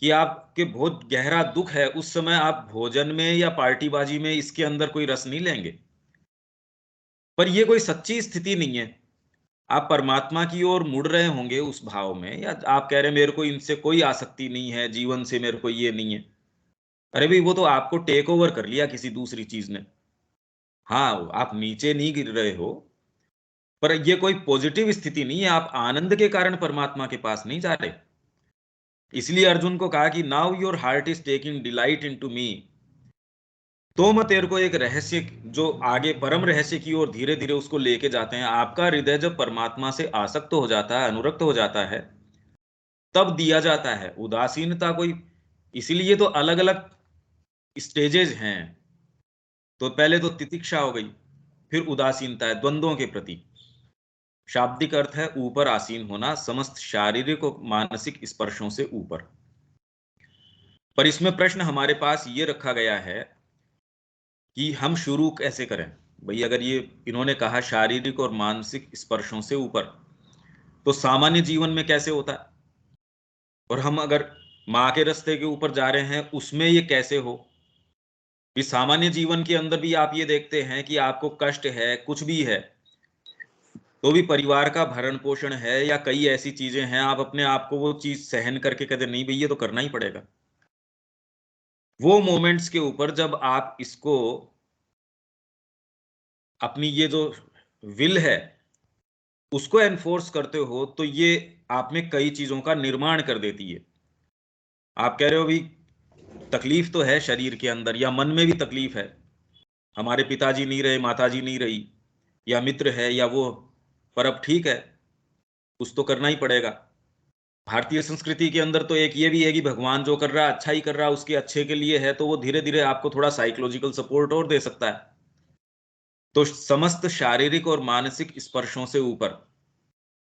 कि आपके बहुत गहरा दुख है, उस समय आप भोजन में या पार्टीबाजी में इसके अंदर कोई रस नहीं लेंगे। पर ये कोई सच्ची स्थिति नहीं है। आप परमात्मा की ओर मुड़ रहे होंगे उस भाव में, या आप कह रहे मेरे को इनसे कोई आसक्ति नहीं है, जीवन से मेरे को ये नहीं है। अरे भाई, वो तो आपको टेक ओवर कर लिया किसी दूसरी चीज ने। हाँ, आप नीचे नहीं गिर रहे हो, पर ये कोई पॉजिटिव स्थिति नहीं है। आप आनंद के कारण परमात्मा के पास नहीं जा रहे। इसलिए अर्जुन को कहा कि now your heart is taking delight in to me, तो मैं तेरे को एक रहस्य जो आगे परम रहस्य की ओर धीरे धीरे उसको लेके जाते हैं। आपका हृदय जब परमात्मा से आसक्त हो जाता है, अनुरक्त हो जाता है, तब दिया जाता है। उदासीनता कोई, इसीलिए तो अलग अलग स्टेजेस हैं। तो पहले तो तितिक्षा हो गई, फिर उदासीनता है द्वंद्वों के प्रति। शाब्दिक अर्थ है ऊपर आसीन होना, समस्त शारीरिक और मानसिक स्पर्शों से ऊपर। पर इसमें प्रश्न हमारे पास ये रखा गया है कि हम शुरू कैसे करें। भाई अगर ये इन्होंने कहा शारीरिक और मानसिक स्पर्शों से ऊपर, तो सामान्य जीवन में कैसे होता है? और हम अगर माँ के रास्ते के ऊपर जा रहे हैं, उसमें ये कैसे हो? भी सामान्य जीवन के अंदर भी आप ये देखते हैं कि आपको कष्ट है, कुछ भी है, तो भी परिवार का भरण पोषण है या कई ऐसी चीजें हैं, आप अपने आप को वो चीज सहन करके कहते नहीं भैया ये तो करना ही पड़ेगा। वो मोमेंट्स के ऊपर जब आप इसको अपनी ये जो विल है उसको एनफोर्स करते हो, तो ये आप में कई चीजों का निर्माण कर देती है। आप कह रहे हो भी तकलीफ तो है शरीर के अंदर या मन में भी तकलीफ है, हमारे पिताजी नहीं रहे, माताजी नहीं रही, या मित्र है या वो, पर अब ठीक है, कुछ तो करना ही पड़ेगा। भारतीय संस्कृति के अंदर तो एक ये भी है कि भगवान जो कर रहा है अच्छा ही कर रहा है, उसके अच्छे के लिए है, तो वो धीरे धीरे आपको थोड़ा साइकोलॉजिकल सपोर्ट और दे सकता है। तो समस्त शारीरिक और मानसिक स्पर्शों से ऊपर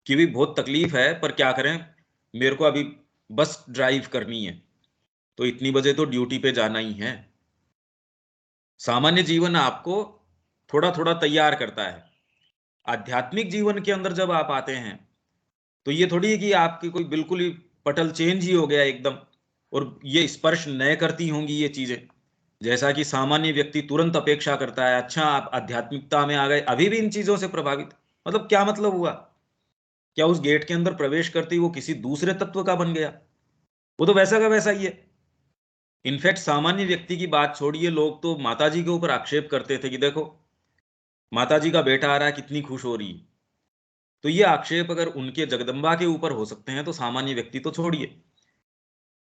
की भी बहुत तकलीफ है, पर क्या करें, मेरे को अभी बस ड्राइव करनी है, तो इतनी बजे तो ड्यूटी पे जाना ही है। सामान्य जीवन आपको थोड़ा थोड़ा तैयार करता है। आध्यात्मिक जीवन के अंदर जब आप आते हैं, तो ये थोड़ी है कि आपकी कोई बिल्कुल ही पटल चेंज ही हो गया एकदम, और ये स्पर्श नए करती होंगी ये चीजें। जैसा कि सामान्य व्यक्ति तुरंत अपेक्षा करता है, अच्छा आप आध्यात्मिकता में आ गए, अभी भी इन चीजों से प्रभावित, मतलब क्या मतलब हुआ? क्या उस गेट के अंदर प्रवेश करते ही वो किसी दूसरे तत्व का बन गया? वो तो वैसा का वैसा ही है। इनफैक्ट सामान्य व्यक्ति की बात छोड़िए, लोग तो माताजी के ऊपर आक्षेप करते थे कि देखो माताजी का बेटा आ रहा है, कितनी खुश हो रही है। तो ये आक्षेप अगर उनके जगदम्बा के ऊपर हो सकते हैं, तो सामान्य व्यक्ति तो छोड़िए।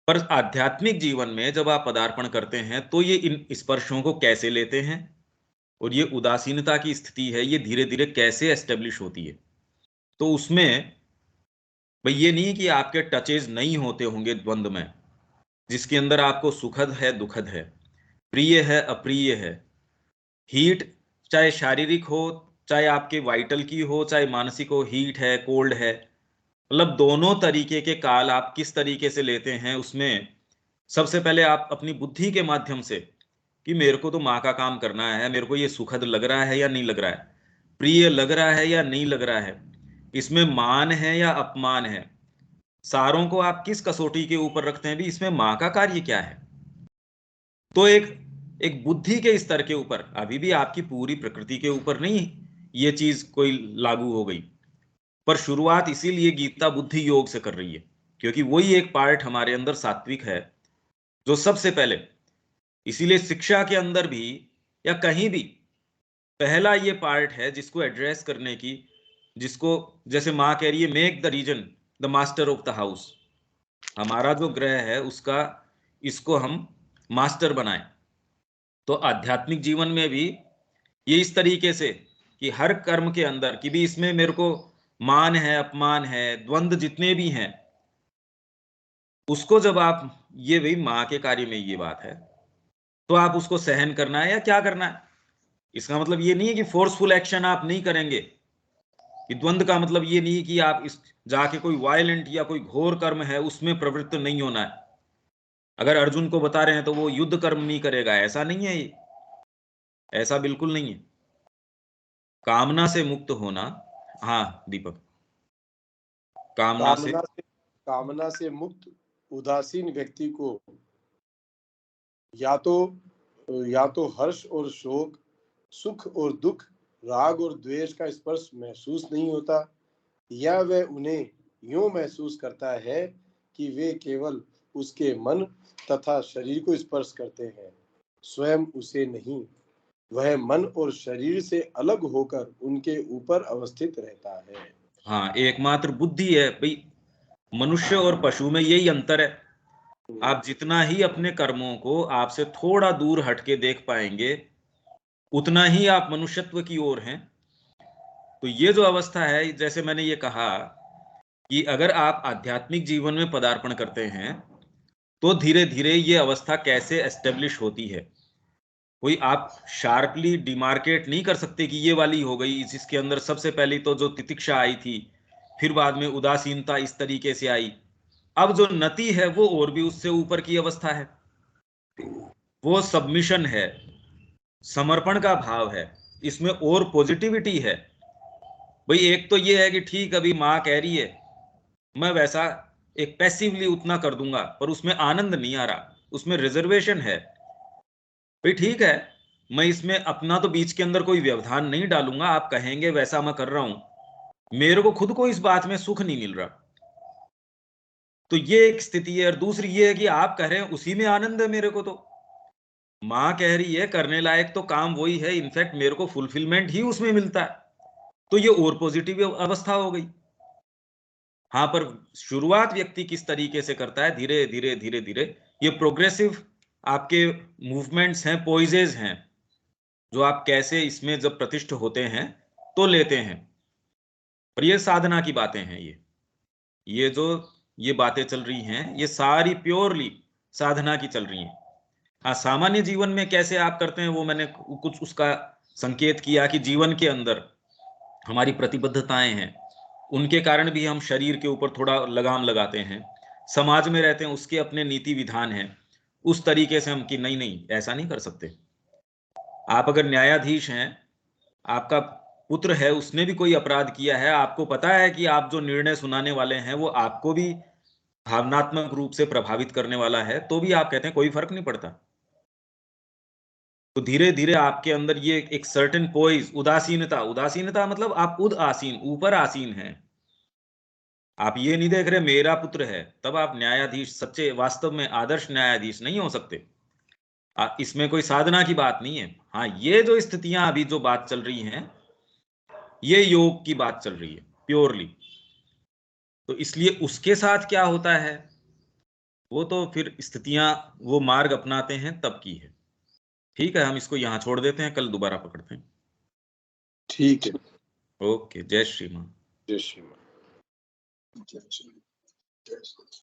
पर आध्यात्मिक जीवन में जब आप पदार्पण करते हैं, तो ये इन स्पर्शों को कैसे लेते हैं, और ये उदासीनता की स्थिति है, ये धीरे धीरे कैसे एस्टेब्लिश होती है। तो उसमें भाई ये नहीं कि आपके टचेज नहीं होते होंगे द्वंद्व में, जिसके अंदर आपको सुखद है, दुखद है, प्रिय है, अप्रिय है, हीट चाहे शारीरिक हो, चाहे आपके वाइटल की हो, चाहे मानसिक हो, हीट है, कोल्ड है, मतलब दोनों तरीके के काल आप किस तरीके से लेते हैं। उसमें सबसे पहले आप अपनी बुद्धि के माध्यम से कि मेरे को तो माँ का काम करना है, मेरे को ये सुखद लग रहा है या नहीं लग रहा है, प्रिय लग रहा है या नहीं लग रहा है, इसमें मान है या अपमान है, सारों को आप किस कसौटी के ऊपर रखते हैं, भी इसमें माँ का कार्य क्या है। तो एक एक बुद्धि के स्तर के ऊपर, अभी भी आपकी पूरी प्रकृति के ऊपर नहीं ये चीज कोई लागू हो गई, पर शुरुआत इसीलिए गीता बुद्धि योग से कर रही है, क्योंकि वही एक पार्ट हमारे अंदर सात्विक है जो सबसे पहले, इसीलिए शिक्षा के अंदर भी या कहीं भी पहला ये पार्ट है जिसको एड्रेस करने की, जिसको जैसे माँ कह रही है make the reason the master of the house, हमारा जो ग्रह है उसका, इसको हम मास्टर बनाएं। तो आध्यात्मिक जीवन में भी ये इस तरीके से कि हर कर्म के अंदर कि भी इसमें मेरे को मान है, अपमान है, द्वंद्व जितने भी हैं, उसको जब आप, ये भाई माँ के कार्य में ये बात है, तो आप उसको सहन करना है या क्या करना है। इसका मतलब ये नहीं है कि फोर्सफुल एक्शन आप नहीं करेंगे, कि द्वंद्व का मतलब ये नहीं है कि आप इस जाके कोई वायलेंट या कोई घोर कर्म है उसमें प्रवृत्त नहीं होना है। अगर अर्जुन को बता रहे हैं तो वो युद्ध कर्म नहीं करेगा, ऐसा नहीं है, ये ऐसा बिल्कुल नहीं है। कामना से मुक्त होना, हाँ दीपक, कामना से मुक्त उदासीन व्यक्ति को या तो हर्ष और शोक, सुख और दुख, राग और द्वेष का स्पर्श महसूस नहीं होता, या वह उन्हें यूं महसूस करता है कि वे केवल उसके मन तथा शरीर को स्पर्श करते हैं, स्वयं उसे नहीं। वह मन और शरीर से अलग होकर उनके ऊपर अवस्थित रहता है। हाँ, एकमात्र बुद्धि है भाई, मनुष्य और पशु में यही अंतर है आप जितना ही अपने कर्मों को आपसे थोड़ा दूर हटके देख पाएंगे, उतना ही आप मनुष्यत्व की ओर हैं। तो ये जो अवस्था है, जैसे मैंने ये कहा कि अगर आप आध्यात्मिक जीवन में पदार्पण करते हैं तो धीरे धीरे ये अवस्था कैसे एस्टेब्लिश होती है, कोई आप शार्पली डिमार्केट नहीं कर सकते कि ये वाली हो गई। जिसके अंदर सबसे पहले तो जो तितिक्षा आई थी, फिर बाद में उदासीनता इस तरीके से आई, अब जो नति है वो और भी उससे ऊपर की अवस्था है, वो सबमिशन है, समर्पण का भाव है, इसमें और पॉजिटिविटी है। भाई एक तो ये है कि ठीक अभी माँ कह रही है, मैं वैसा एक पैसिवली उतना कर दूंगा, पर उसमें आनंद नहीं आ रहा, उसमें रिजर्वेशन है। भाई ठीक है, मैं इसमें अपना तो बीच के अंदर कोई व्यवधान नहीं डालूंगा, आप कहेंगे वैसा मैं कर रहा हूं, मेरे को खुद को इस बात में सुख नहीं मिल रहा। तो ये एक स्थिति है। और दूसरी ये है कि आप कह रहे हैं उसी में आनंद है, मेरे को तो माँ कह रही है करने लायक तो काम वही है, इनफैक्ट मेरे को फुलफिलमेंट ही उसमें मिलता है, तो ये और पॉजिटिव अवस्था हो गई। हाँ, पर शुरुआत व्यक्ति किस तरीके से करता है, धीरे धीरे धीरे धीरे, ये प्रोग्रेसिव आपके मूवमेंट्स हैं, पोइजेज हैं, जो आप कैसे इसमें जब प्रतिष्ठ होते हैं तो लेते हैं। और ये साधना की बातें हैं, ये जो ये बातें चल रही हैं, ये सारी प्योरली साधना की चल रही हैं। हाँ, सामान्य जीवन में कैसे आप करते हैं वो मैंने कुछ उसका संकेत किया कि जीवन के अंदर हमारी प्रतिबद्धताएं हैं, उनके कारण भी हम शरीर के ऊपर थोड़ा लगाम लगाते हैं, समाज में रहते हैं उसके अपने नीति विधान हैं, उस तरीके से हम कि नहीं नहीं ऐसा नहीं कर सकते। आप अगर न्यायाधीश हैं, आपका पुत्र है, उसने भी कोई अपराध किया है, आपको पता है कि आप जो निर्णय सुनाने वाले हैं वो आपको भी भावनात्मक रूप से प्रभावित करने वाला है, तो भी आप कहते हैं कोई फर्क नहीं पड़ता। तो धीरे धीरे आपके अंदर ये एक सर्टेन पोइज, उदासीनता मतलब आप उदासीन, ऊपर आसीन हैं। आप ये नहीं देख रहे मेरा पुत्र है, तब आप न्यायाधीश, सच्चे वास्तव में आदर्श न्यायाधीश नहीं हो सकते। इसमें कोई साधना की बात नहीं है। हाँ, ये जो स्थितियां अभी जो बात चल रही हैं, ये योग की बात चल रही है प्योरली। तो इसलिए उसके साथ क्या होता है वो तो फिर स्थितियां, वो मार्ग अपनाते हैं तब की है। ठीक है, हम इसको यहां छोड़ देते हैं, कल दोबारा पकड़ते हैं। ठीक है। ओके, जय श्री मां। जय श्री मां। जय श्री मां।